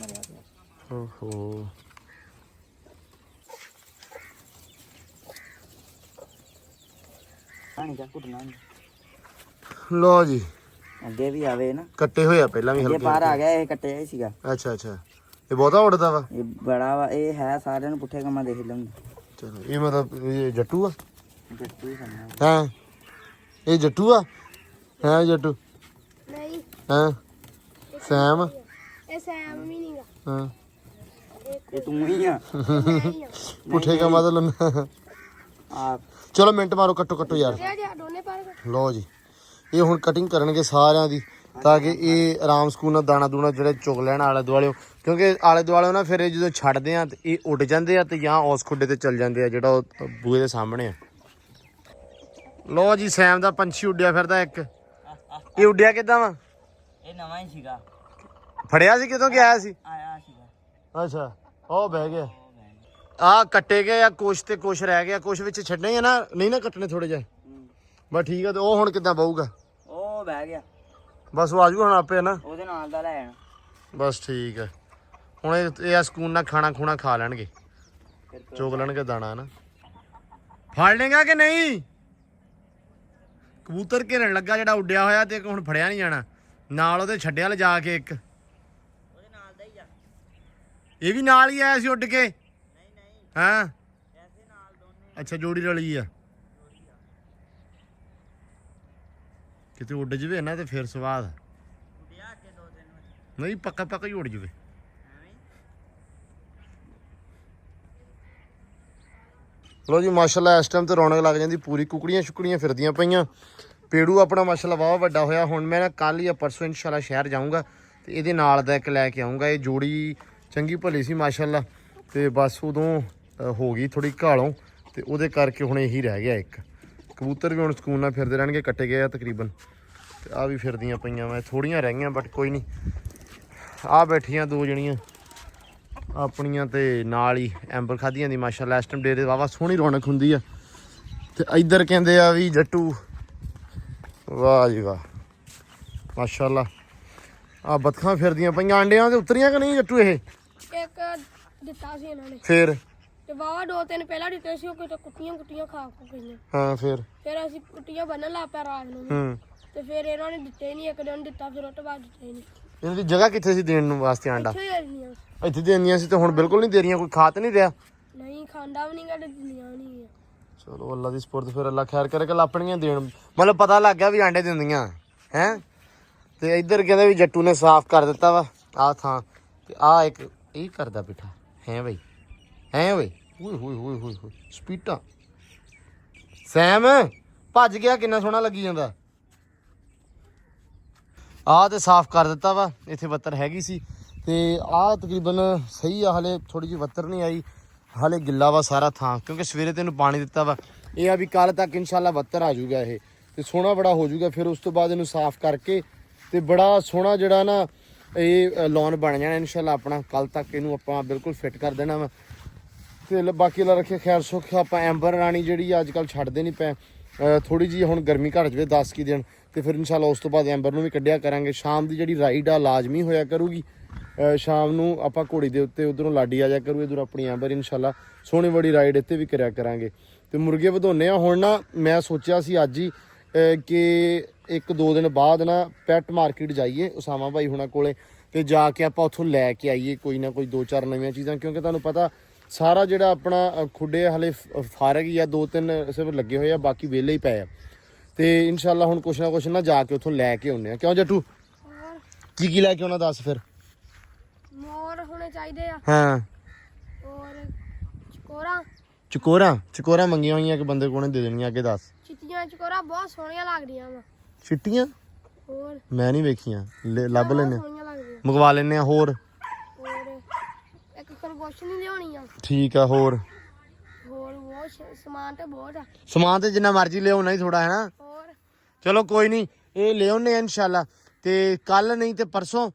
ਮਰਿਆ ਗਿਆ। ਓਹੋ ਪਾਣੀ ਦਾ ਘੁੱਟਣਾ ਲੋ ਜੀ ਅੱਗੇ ਵੀ ਆਵੇ ਨਾ, ਕੱਟੇ ਹੋਏ ਆ ਪਹਿਲਾਂ ਵੀ ਇਹ ਹਲਕੇ ਬਾਹਰ ਆ ਗਿਆ, ਇਹ ਕੱਟਿਆ ਹੀ ਸੀਗਾ। ਅੱਛਾ ਅੱਛਾ, ਇਹ ਬਹੁਤਾ ਉੜਦਾ ਵਾ। ਇਹ ਬੜਾ ਵਾ, ਇਹ ਹੈ ਸਾਰਿਆਂ ਨੂੰ ਪੁੱਠੇ ਕੰਮਾਂ ਦੇ ਖਿਲਾਉਂਦਾ। ਚਲੋ ਇਹ ਮਤਲਬ ਇਹ ਜੱਟੂ ਆ। ਜੱਟੂ ਹੀ ਸਮਝਣਾ। ਹਾਂ ਇਹ ਜੱਟੂ ਆ। ਹਾਂ ਜੱਟੂ। ਨਹੀਂ ਹਾਂ ਸੈਮ। ਇਹ ਸੈਮ ਵੀ ਨਹੀਂਗਾ। ਹਾਂ ਇਹ ਤੂੰ ਹੀ ਆ। ਪੁੱਠੇ ਕੰਮਾਂ ਤੋਂ ਲੰਨਾ। ਆਪ ਚਲੋ ਮਿੰਟ ਮਾਰੋ, ਕੱਟੋ ਕੱਟੋ ਯਾਰ। ਇਹ ਦੋਨੇ ਪਾਰ ਲਓ ਜੀ ਇਹ ਹੁਣ ਕਟਿੰਗ ਕਰਨਗੇ ਸਾਰਿਆਂ ਦੀ, ਤਾਂ ਕਿ ਇਹ ਆਰਾਮ ਸਕੂਨ ਨਾਲ ਦਾਣਾ ਦੂਣਾ ਜਿਹੜੇ ਚੁਗ ਲੈਣ ਆਲੇ ਦੁਆਲੇ, ਕਿਉਂਕਿ ਆਲੇ ਦੁਆਲੇ ਨਾ ਫਿਰ ਇਹ ਜਦੋਂ ਛੱਡਦੇ ਆ ਤੇ ਇਹ ਉੱਡ ਜਾਂਦੇ ਆ ਤੇ ਜਾਂ ਉਸ ਖੁੱਡੇ ਤੇ ਚੱਲ ਜਾਂਦੇ ਆ ਜਿਹੜਾ ਉਹ ਬੂਹੇ ਦੇ ਸਾਹਮਣੇ ਆ। ਲਓ ਜੀ ਸੈਮ ਦਾ ਪੰਛੀ ਉੱਡਿਆ ਫਿਰਦਾ ਇੱਕ। ਇਹ ਉੱਡਿਆ ਕਿੱਦਾਂ ਵਾ? ਇਹ ਨਵਾਂ ਹੀ ਸੀਗਾ, ਫੜਿਆ ਸੀ ਕਿਦੋਂ ਕਿ ਆਇਆ ਸੀ? ਆਇਆ ਸੀਗਾ। ਅੱਛਾ ਉਹ ਬਹਿ ਗਿਆ। ਆ ਕੱਟੇ ਗਏ ਆ ਕੁਛ ਤੇ ਕੁਛ ਰਹਿ ਗਿਆ, ਕੁਛ ਵਿੱਚ ਛੱਡਣੇ ਆ ਨਾ, ਨਹੀਂ ਨਾ ਕੱਟਣੇ ਥੋੜੇ ਜਿਹੇ। ਬਸ ਠੀਕ ਆ। ਤੇ ਉਹ ਹੁਣ ਕਿੱਦਾਂ ਬਹੂਗਾ? ਉਹ ਬਹਿ ਗਿਆ, ਬਸ ਉਹ ਆਜੂਗਾ ਹੁਣ ਆਪੇ ਨਾ। ਉਹਦੇ ਨਾਲ ਦਾ ਲੈਣ। ਬਸ ਠੀਕ ਹੈ। ਹੁਣ ਇਹ ਆ ਸਕੂਨ ਨਾਲ ਖਾਣਾ ਖੂਣਾ ਖਾ ਲੈਣਗੇ, ਚੁਗ ਲੈਣਗੇ ਦਾਣਾ ਨਾ। ਫੜ ਲੇਗਾ ਕਿ ਨਹੀਂ? ਕਬੂਤਰ ਘੇਰਨ ਲੱਗਾ ਜਿਹੜਾ ਉੱਡਿਆ ਹੋਇਆ, ਤੇ ਹੁਣ ਫੜਿਆ ਨਹੀਂ ਜਾਣਾ। ਨਾਲ ਉਹਦੇ ਛੱਡਿਆ ਲਿਜਾ ਕੇ ਇੱਕ। ਉਹਦੇ ਨਾਲ ਦਾ ਹੀ ਆ। ਇਹ ਵੀ ਨਾਲ ਹੀ ਆਇਆ ਸੀ ਉੱਡ ਕੇ? ਨਹੀਂ ਨਹੀਂ, ਹਾਂ ਐਸੇ ਨਾਲ ਦੋਨੇ। ਅੱਛਾ ਜੋੜੀ ਰਲੀ ਆ। ਕਿਤੇ ਉੱਡ ਜਵੇ ਨਾ ਤੇ ਫਿਰ ਸਵਾਦ। ਉੱਡਿਆ ਕੇ 2 ਦਿਨ ਵਿੱਚ। ਨਹੀਂ ਪੱਕਾ ਪੱਕਾ ਹੀ ਉੱਡ ਜਵੇ। ਐਵੇਂ ਲੋ ਜੀ ਮਾਸ਼ਾਅੱਲਾ ਇਸ ਟਾਈਮ ਤੇ ਰੌਣਕ ਲੱਗ ਜਾਂਦੀ ਪੂਰੀ। ਕੁਕੜੀਆਂ ਸ਼ੁਕੜੀਆਂ ਫਿਰਦੀਆਂ ਪਈਆਂ। ਪੇੜੂ ਆਪਣਾ ਮਾਸ਼ਾਅੱਲਾ ਵਾਵਾ ਵੱਡਾ ਹੋਇਆ। ਹੁਣ ਮੈਂ ਨਾ ਕੱਲ ਜਾਂ ਪਰਸੋਂ ਇਨਸ਼ਾਅੱਲਾ ਸ਼ਹਿਰ ਜਾਊਂਗਾ ਤੇ ਇਹਦੇ ਨਾਲ ਦਾ ਇੱਕ ਲੈ ਕੇ ਆਊਂਗਾ। ਇਹ ਜੋੜੀ ਚੰਗੀ ਭਲੀ ਸੀ ਮਾਸ਼ਾਅੱਲਾ, ਤੇ ਬਸ ਉਦੋਂ ਹੋ ਗਈ ਥੋੜੀ ਘਾਲੋਂ, ਤੇ ਉਹਦੇ ਕਰਕੇ ਹੁਣ ਇਹੀ ਰਹਿ ਗਿਆ ਇੱਕ। ਕਬੂਤਰ ਵੀ ਹੁਣ ਸਕੂਨ ਨਾਲ ਫਿਰਦੇ ਰਹਿਣਗੇ, ਕੱਟੇ ਗਏ ਆ ਤਕਰੀਬਨ, ਤੇ ਆ ਵੀ ਫਿਰਦੀਆਂ ਪਈਆਂ ਵਾ। ਥੋੜੀਆਂ ਰਹਿ ਗਈਆਂ ਬਟ ਕੋਈ ਨਹੀਂ। ਆ ਬੈਠੀਆਂ 2 ਜਣੀਆਂ ਆਪਣੀਆਂ, ਤੇ ਨਾਲ ਹੀ ਐਂਬਰ ਖਾਧੀਆਂ ਦੀ ਮਾਸ਼ਾਅੱਲਾ। ਇਸ ਟਾਈਮ ਡੇਰੇ ਵਾਵਾ ਸੋਹਣੀ ਰੌਣਕ ਹੁੰਦੀ ਆ। ਤੇ ਇੱਧਰ ਕਹਿੰਦੇ ਆ ਵੀ ਜੱਟੂ। ਵਾਹ ਜੀ ਵਾਹ ਮਾਸ਼ਾਅੱਲਾ। ਆ ਬੱਤਖਾਂ ਫਿਰਦੀਆਂ ਪਈਆਂ ਆਂਡਿਆਂ ਤੇ ਉਤਰੀਆਂ ਕਿ ਨਹੀਂ ਜੱਟੂ? ਇਹ ਇੱਕ ਦਿੱਤਾ ਸੀ ਇਹਨਾਂ ਨੇ, ਫੇਰ ਤੇ ਵਾਵਾ 2-3 ਪਹਿਲਾਂ ਦਿੱਤੇ ਸੀ, ਉਹ ਕਿਤੇ ਕੁੱਟੀਆਂ ਖਾ ਗਈਆਂ। ਹਾਂ ਫਿਰ ਅਸੀਂ ਕੁੱਟੀਆਂ ਬੰਨਣ ਲੱਗ ਪਿਆ ਰਾਤ ਨੂੰ, ਤੇ ਫਿਰ ਇਹਨਾਂ ਨੇ ਦਿੱਤੇ ਨਹੀਂ। ਇੱਕ ਦਿਨ ਦਿੱਤਾ, ਫਿਰ ਉਹ ਤੋਂ ਬਾਅਦ ਦਿੱਤੇ ਨਹੀਂ। ਇਹਨਾਂ ਦੀ ਜਗ੍ਹਾ ਕਿੱਥੇ ਸੀ ਦੇਣ ਨੂੰ ਵਾਸਤੇ ਆਂਡਾ? ਇੱਥੇ ਹੀ ਰਹਿੰਦੀਆਂ। ਇੱਥੇ ਦੇਣੀਆਂ ਸੀ ਤੇ ਹੁਣ ਬਿਲਕੁਲ ਨਹੀਂ ਦੇ ਰਹੀਆਂ, ਕੋਈ ਖਾ ਤੇ ਨਹੀਂ ਰਿਹਾ? ਨਹੀਂ ਖਾਂਦਾ ਵੀ ਨਹੀਂ, ਕਦੇ ਦਿੰਦੀਆਂ ਨਹੀਂ। ਚਲੋ ਅੱਲਾ ਦੀ ਸਪੁਰਦ, ਫਿਰ ਅੱਲਾ ਖੈਰ ਕਰੇ। ਕੱਲ ਆਪਣੀਆਂ ਦੇਣ, ਮਤਲਬ ਪਤਾ ਲੱਗ ਗਿਆ ਵੀ ਆਂਡੇ ਦਿੰਦੀਆਂ ਹੈ। ਤੇ ਇੱਧਰ ਕਹਿੰਦੇ ਵੀ ਜੱਟੂ ਨੇ ਸਾਫ਼ ਕਰ ਦਿੱਤਾ ਵਾ ਆਹ ਥਾਂ, ਤੇ ਆਹ ਇੱਕ ਇਹ ਕਰਦਾ ਬਿਠਾ ਹੈ ਬਈ, ਹੈ ਬਈ। ਓਏ ਹੋਏ ਹੋਏ ਹੋਏ ਹੋਏ ਸਪੀਟਾ। ਸੈਮ ਭੱਜ ਗਿਆ, ਕਿੰਨਾ ਸੋਹਣਾ ਲੱਗੀ ਜਾਂਦਾ। ਆਹ ਤੇ ਸਾਫ਼ ਕਰ ਦਿੱਤਾ ਵਾ। ਇੱਥੇ ਬੱਤਰ ਹੈਗੀ ਸੀ, ਤੇ ਆਹ ਤਕਰੀਬਨ ਸਹੀ ਆ। ਹਲੇ ਥੋੜੀ ਜਿਹੀ ਬੱਤਰ ਨਹੀਂ ਆਈ, ਹਲੇ ਗਿੱਲਾ ਵਾ ਸਾਰਾ ਥਾਂ, ਕਿਉਂਕਿ ਸਵੇਰੇ ਤੈਨੂੰ ਪਾਣੀ ਦਿੱਤਾ ਵਾ। ਇਹ ਆ ਵੀ ਕੱਲ ਤੱਕ ਇਨਸ਼ਾਅੱਲਾ ਬੱਤਰ ਆ ਜਾਊਗਾ ਇਹ, ਤੇ ਸੋਹਣਾ ਬੜਾ ਹੋ ਜਾਊਗਾ। ਫਿਰ ਉਸ ਤੋਂ ਬਾਅਦ ਇਹਨੂੰ ਸਾਫ਼ ਕਰਕੇ ਤੇ ਬੜਾ ਸੋਹਣਾ ਜਿਹੜਾ ਨਾ ਇਹ ਲੌਨ ਬਣ ਜਾਣਾ ਇਨਸ਼ਾਅੱਲਾ ਆਪਣਾ। ਕੱਲ ਤੱਕ ਇਹਨੂੰ ਆਪਾਂ ਬਿਲਕੁਲ ਫਿੱਟ ਕਰ ਦੇਣਾ ਵਾ। ਤੇ ਬਾਕੀ ਅੱਲਾ ਰੱਖੇ ਖੈਰ ਸੁੱਖ। ਆਪਾਂ ਐਂਬਰ ਰਾਣੀ ਜਿਹੜੀ ਅੱਜ ਕੱਲ੍ਹ ਛੱਡਦੇ ਨਹੀਂ ਪਏ, ਥੋੜੀ ਜਿਹੀ ਹੁਣ ਗਰਮੀ ਘੱਟ ਜਾਵੇ 10 ਕੀ ਦਿਨ, ਤੇ ਫਿਰ ਇਨਸ਼ਾਅੱਲਾ ਉਸ ਤੋਂ ਬਾਅਦ ਐਂਬਰ ਨੂੰ ਵੀ ਕੱਢਿਆ ਕਰਾਂਗੇ। ਸ਼ਾਮ ਦੀ ਜਿਹੜੀ ਰਾਈਡ ਆ ਲਾਜ਼ਮੀ ਹੋਇਆ ਕਰੂਗੀ। ਸ਼ਾਮ ਨੂੰ ਆਪਾਂ ਘੋੜੀ ਦੇ ਉੱਤੇ ਉਧਰੋਂ ਲਾਡੀ ਆ ਜਾ ਕਰੂ, ਇੱਧਰੋਂ ਆਪਣੀ ਐਂਬਰ ਇਨਸ਼ਾਅੱਲਾ ਸੋਹਣੀ ਬੜੀ ਰਾਈਡ ਇੱਥੇ ਵੀ ਕਰਿਆ ਕਰਾਂਗੇ। ਤੇ ਮੁਰਗੇ ਵਧਾਉਂਦੇ ਆ ਹੁਣ ਨਾ। ਮੈਂ ਸੋਚਿਆ ਸੀ ਅੱਜ ਹੀ ਕਿ 1-2 ਦਿਨ ਬਾਅਦ ਨਾ ਪੈਟ ਮਾਰਕੀਟ ਜਾਈਏ ਉਸਾਮਾ ਭਾਈ ਹੁਣਾਂ ਕੋਲੇ, ਤੇ ਜਾ ਕੇ ਆਪਾਂ ਉੱਥੋਂ ਲੈ ਕੇ ਆਈਏ ਕੋਈ ਨਾ ਕੋਈ 2-4 ਨਵੀਆਂ ਚੀਜ਼ਾਂ, ਕਿਉਂਕਿ ਤੁਹਾਨੂੰ ਪਤਾ ਸਾਰਾ ਜਿਹੜਾ ਆਪਣਾ ਖੁੱਡੇ ਹਲੇ ਫਾਰਗ ਹੀ ਆ। 2-3 ਸਿਰਫ ਲੱਗੇ ਹੋਏ ਆ, ਬਾਕੀ ਵਿਹਲੇ ਹੀ ਪਏ ਆ। ਤੇ ਇਨਸ਼ਾਅੱਲਾ ਹੁਣ ਕੁਛ ਨਾ ਕੁਛ ਨਾ ਜਾ ਕੇ ਉੱਥੋਂ ਲੈ ਕੇ ਆਉਂਦੇ ਆ। ਕਿਉਂ ਜੱਟੂ? ਹੋਰ ਕੀ ਲੈ ਕੇ ਆਉਣਾ ਦੱਸ ਫਿਰ। ਮੋਰ ਹੋਣੇ ਚਾਹੀਦੇ ਆ, ਹਾਂ ਔਰ ਚਕੋਰਾ। ਚਕੋਰਾ ਮੰਗੀਆਂ ਹੋਈਆਂ ਕਿ ਬੰਦੇ ਕੋਲ ਦੇ ਦੇਣੀਆਂ, ਅੱਗੇ ਦੱਸ। ਚਿੱਟੀਆਂ ਚਕੋਰਾ ਬਹੁਤ ਸੋਹਣੀਆਂ ਲੱਗਦੀਆਂ ਵਾ। ਚਿੱਟੀਆਂ ਹੋਰ ਮੈਂ ਨਹੀਂ ਵੇਖੀਆਂ, ਲੱਭ ਲੈਨੇ, ਸੋਹਣੀਆਂ ਲੱਗਦੀਆਂ। ਮੰਗਵਾ ਲੈਨੇ ਆ। ਹੋਰ ਹੋਰ ਇੱਕ ਖਰਗੋਸ਼ ਨਹੀਂ ਲਿਆਉਣੀ ਆ। ਠੀਕ ਆ। ਹੋਰ ਬਹੁਤ ਸਮਾਨ ਤੇ ਬਹੁਤ ਆ। ਸਮਾਨ ਤੇ ਜਿੰਨਾ ਮਰਜ਼ੀ ਲਿਆਓ, ਨਹੀਂ ਥੋੜਾ ਹੈ ਨਾ। ਹੋਰ ਚਲੋ ਕੋਈ ਨਹੀਂ, ਇਹ ਲਿਆਉਨੇ ਆ ਇਨਸ਼ਾਅੱਲਾ। ਤੇ ਕੱਲ ਨਹੀਂ ਤੇ ਪਰਸੋਂ,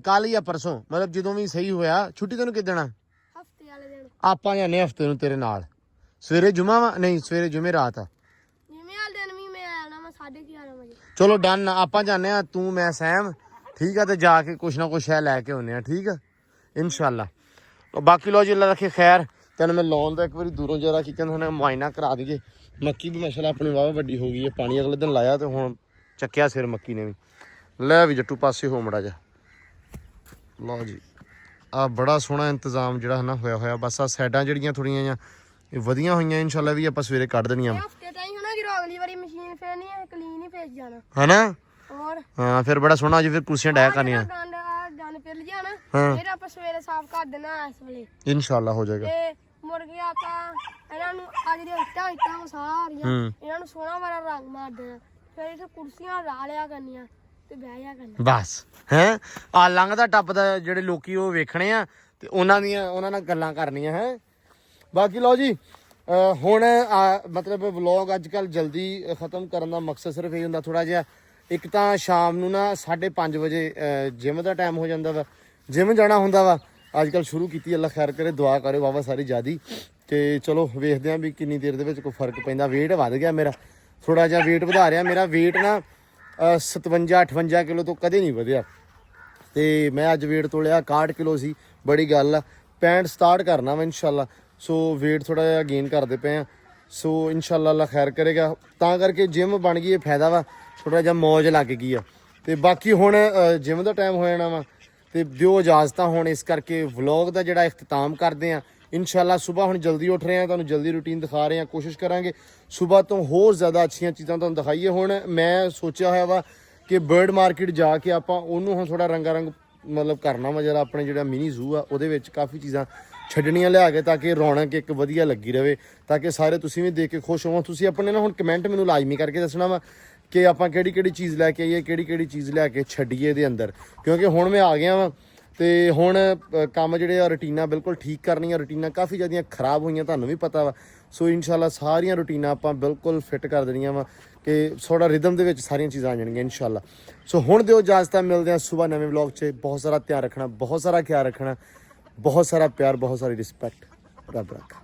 ਕੱਲ ਜਾਂ ਪਰਸੋਂ, ਮਤਲਬ ਜਦੋਂ ਵੀ ਸਹੀ ਹੋਇਆ। ਛੁੱਟੀ ਤੈਨੂੰ ਕਿੱਦਣ ਆ? ਹਫਤੇ ਵਾਲੇ ਦਿਨ। ਆਪਾਂ ਜਾਂਦੇ ਹਫਤੇ ਨੂੰ ਤੇਰੇ ਨਾਲ। ਸਵੇਰੇ ਜੁਮਾ ਵਾ? ਨਹੀਂ ਸਵੇਰੇ ਜੁਮੇ ਰਾਤ ਆ। ਜਿਵੇਂ ਵਾਲੇ ਦਿਨ ਵੀ ਮੈਂ ਆਣਾ ਵਾ 11:30 ਵਜੇ। ਚਲੋ ਡਨ। ਆਪਾਂ ਜਾਂਦੇ ਆ, ਤੂੰ ਮੈਂ ਸੈਮ, ਠੀਕ ਆ। ਤੇ ਜਾ ਕੇ ਕੁਛ ਨਾ ਕੁਛ ਹੈ ਲੈ ਕੇ ਆਉਂਦੇ ਆ, ਠੀਕ ਆ ਇਨਸ਼ਾਅੱਲਾ। ਬਾਕੀ ਲੋ ਜੀ ਅੱਲਾ ਰੱਖੇ ਖੈਰ। ਤੈਨੂੰ ਮੈਂ ਲਾਉਣ ਦਾ ਇੱਕ ਵਾਰੀ ਦੂਰੋਂ ਜਰਾ ਕੀ ਕਹਿੰਦੇ ਹੁਣ ਮੁਆਇਨਾ ਕਰਾ ਦਈਏ। ਮੱਕੀ ਵੀ ਮਾਸ਼ਾਅੱਲਾ ਆਪਣੀ ਵਾਹ ਵੱਡੀ ਹੋ ਗਈ ਹੈ। ਪਾਣੀ ਅਗਲੇ ਦਿਨ ਲਾਇਆ ਤੇ ਹੁਣ ਚੱਕਿਆ ਸਿਰ ਮੱਕੀ ਨੇ ਵੀ। ਲੈ ਵੀ ਜੱਟੂ ਪਾਸੇ ਹੋ ਮੜਾ ਜਾ। ਲਓ ਜੀ ਆ ਬੜਾ ਸੋਹਣਾ ਇੰਤਜ਼ਾਮ ਜਿਹੜਾ ਹੈ ਨਾ ਹੋਇਆ ਬਸ ਆ ਸਾਈਡਾਂ ਜਿਹੜੀਆਂ ਥੋੜੀਆਂ ਜਿਹੀਆਂ ਇਹ ਵਧੀਆਂ ਹੋਈਆਂ ਇੰਸ਼ਾਅੱਲਾ ਵੀ ਆਪਾਂ ਸਵੇਰੇ ਕੱਢ ਦੇਣੀਆਂ ਹਫਤੇ ਤਾਈਂ ਹੋਣਾ ਕਿ ਅਗਲੀ ਵਾਰੀ ਮਸ਼ੀਨ ਫੇਰ ਨਹੀਂ ਕਲੀਨ ਹੀ ਫੇਸ ਜਾਣਾ ਹਨਾ। ਹੋਰ ਹਾਂ ਫਿਰ ਬੜਾ ਸੋਹਣਾ ਜੀ ਫਿਰ ਕੁਰਸੀਆਂ ਡਾਇਆ ਕਰਨੀਆਂ ਗੰਦ ਪਿਲ ਜਾਣਾ ਹਾਂ। ਫਿਰ ਆਪਾਂ ਸਵੇਰੇ ਸਾਫ਼ ਕਰ ਦੇਣਾ ਇਸ ਵੇਲੇ ਇੰਸ਼ਾਅੱਲਾ ਹੋ ਜਾਏਗਾ। ਤੇ ਮੁੜ ਕੇ ਆਪਾਂ ਇਹਨਾਂ ਨੂੰ ਆ ਜਿਹੜੀਆਂ ਇੱਟਾਂ ਸਾਰੀਆਂ ਇਹਨਾਂ ਨੂੰ ਸੋਹਣਾ ਵਾਲਾ ਰੰਗ ਮਾਰ ਦੇਣਾ। ਫਿਰ ਇੱਥੇ ਕੁਰਸੀਆਂ ਲਾ ਲਿਆ ਕਰਨੀਆਂ ਤੇ ਬਹਿ ਜਾ ਕਰਨਾ ਬਸ ਹੈ ਆ ਲੰਘਦਾ ਟੱਪਦਾ ਜਿਹੜੇ ਲੋਕੀ ਉਹ ਵੇਖਣੇ ਆ ਤੇ ਉਹਨਾਂ ਨਾਲ ਗੱਲਾਂ ਕਰਨੀਆਂ ਹੈ। ਬਾਕੀ ਲਓ ਜੀ ਹੁਣ ਮਤਲਬ ਵਲੌਗ ਅੱਜ ਕੱਲ ਜਲਦੀ ਖਤਮ ਕਰਨ ਦਾ ਮਕਸਦ ਸਿਰਫ ਇਹ ਹੁੰਦਾ ਥੋੜਾ ਜਿਹਾ ਇੱਕ ਤਾਂ ਸ਼ਾਮ ਨੂੰ ਨਾ 5:30 ਵਜੇ ਜਿਮ ਦਾ ਟਾਈਮ ਹੋ ਜਾਂਦਾ ਵਾ। ਜਿਮ ਜਾਣਾ ਹੁੰਦਾ ਵਾ ਅੱਜ ਕੱਲ ਸ਼ੁਰੂ ਕੀਤੀ ਅੱਲਾ ਖੈਰ ਕਰੇ ਦੁਆ ਕਰੇ ਵਾਵਾ ਸਾਰੀ ਜਿਆਦੀ ਤੇ ਚਲੋ ਵੇਖਦੇ ਆਂ ਵੀ ਕਿੰਨੀ ਦੇਰ ਦੇ ਵਿੱਚ ਕੋਈ ਫਰਕ ਪੈਂਦਾ। weight ਵੱਧ ਗਿਆ ਮੇਰਾ ਥੋੜਾ ਜਿਹਾ weight ਵਧਾ ਰਿਹਾ ਮੇਰਾ weight ਨਾ 57-58 ਕਿਲੋ ਤੋਂ ਕਦੇ ਨਹੀਂ ਵਧਿਆ ਤੇ ਮੈਂ ਅੱਜ weight ਤੋਲਿਆ 61 ਕਿਲੋ ਸੀ। ਬੜੀ ਗੱਲ ਆ 65 ਸਟਾਰਟ ਕਰਨਾ ਵਾ ਇਨਸ਼ਾਅੱਲਾ। ਸੋ weight ਥੋੜਾ ਜਿਹਾ ਗੇਨ ਕਰਦੇ ਪਏ ਆ ਸੋ ਇਨਸ਼ਾਅੱਲਾ ਅੱਲਾ ਖੈਰ ਕਰੇਗਾ ਤਾਂ ਕਰਕੇ ਜਿਮ ਬਣ ਗਈ ਇਹ ਫਾਇਦਾ ਵਾ ਥੋੜਾ ਜਿਹਾ ਮੌਜ ਲੱਗ ਗਈ ਆ। ਤੇ ਬਾਕੀ ਹੁਣ ਜਿਮ ਦਾ ਟਾਈਮ ਹੋ ਜਾਣਾ ਵਾ ਤੇ ਦਿਓ ਇਜਾਜ਼ਤਾਂ ਹੁਣ ਇਸ ਕਰਕੇ ਵਲੌਗ ਦਾ ਜਿਹੜਾ ਇਖਤਤਾਮ ਕਰਦੇ ਆ ਇਨਸ਼ਾਅੱਲਾ। ਸਵੇਰ ਹੁਣ ਜਲਦੀ ਉੱਠ ਰਹੇ ਆ ਤੁਹਾਨੂੰ ਜਲਦੀ ਰੂਟੀਨ ਦਿਖਾ ਰਹੇ ਆ ਕੋਸ਼ਿਸ਼ ਕਰਾਂਗੇ ਸਵੇਰ ਤੋਂ ਹੋਰ ਜ਼ਿਆਦਾ ਅੱਛੀਆਂ ਚੀਜ਼ਾਂ ਤੁਹਾਨੂੰ ਦਿਖਾਈਏ। ਹੁਣ ਮੈਂ ਸੋਚਿਆ ਹੋਇਆ ਵਾ ਕਿ ਬਰਡ ਮਾਰਕੀਟ ਜਾ ਕੇ ਆਪਾਂ ਉਹਨੂੰ ਹੁਣ ਥੋੜਾ ਰੰਗਾ ਰੰਗ ਮਤਲਬ ਕਰਨਾ ਵਾ ਜਰਾ ਆਪਣੇ ਜਿਹੜਾ ਮਿਨੀ ਜ਼ੂ ਆ ਉਹਦੇ ਵਿੱਚ ਕਾਫੀ ਚੀਜ਼ਾਂ ਛੱਡਣੀਆਂ ਲਿਆ ਕੇ ਤਾਂ ਕਿ ਰੌਣਕ ਇੱਕ ਵਧੀਆ ਲੱਗੀ ਰਵੇ ਤਾਂ ਕਿ ਸਾਰੇ ਤੁਸੀਂ ਵੀ ਦੇਖ ਕੇ ਖੁਸ਼ ਹੋਵੋ। ਤੁਸੀਂ ਆਪਣੇ ਨਾ ਹੁਣ ਕਮੈਂਟ ਮੈਨੂੰ ਲਾਜ਼ਮੀ ਕਰਕੇ ਦੱਸਣਾ ਵਾ ਕਿ ਆਪਾਂ ਕਿਹੜੀ ਚੀਜ਼ ਲੈ ਕੇ ਆਈਏ ਕਿਹੜੀ ਚੀਜ਼ ਲੈ ਕੇ ਛੱਡੀਏ ਇਹਦੇ ਅੰਦਰ ਕਿਉਂਕਿ ਹੁਣ ਮੈਂ ਆ ਗਿਆ ਵਾਂ ਤੇ ਹੁਣ ਕੰਮ ਜਿਹੜੇ ਆ ਰੁਟੀਨਾਂ ਬਿਲਕੁਲ ਠੀਕ ਕਰਨੀਆਂ। ਰੁਟੀਨਾਂ ਕਾਫੀ ਜ਼ਿਆਦੀਆਂ ਖਰਾਬ ਹੋਈਆਂ ਤੁਹਾਨੂੰ ਵੀ ਪਤਾ ਵਾ। ਸੋ ਇਨਸ਼ਾਅੱਲਾ ਸਾਰੀਆਂ ਰੁਟੀਨਾਂ ਆਪਾਂ ਬਿਲਕੁਲ ਫਿੱਟ ਕਰ ਦੇਣੀਆਂ ਵਾ ਕਿ ਥੋੜਾ ਰਿਦਮ ਦੇ ਵਿੱਚ ਸਾਰੀਆਂ ਚੀਜ਼ਾਂ ਆ ਜਾਣਗੀਆਂ ਇਨਸ਼ਾਅੱਲਾ। ਸੋ ਹੁਣ ਦਿਓ ਇਜਾਜ਼ਤਾਂ ਮਿਲਦੇ ਆ ਸਵੇਰ ਨਵੇਂ ਵਲੌਗ 'ਚ। ਬਹੁਤ ਸਾਰਾ ਧਿਆਨ ਰੱਖਣਾ ਬਹੁਤ ਸਾਰਾ ਖਿਆਲ ਰੱਖਣਾ ਬਹੁਤ ਸਾਰਾ ਪਿਆਰ ਬਹੁਤ ਸਾਰੀ ਰਿਸਪੈਕਟ ਰੱਬ ਰੱਖਾ।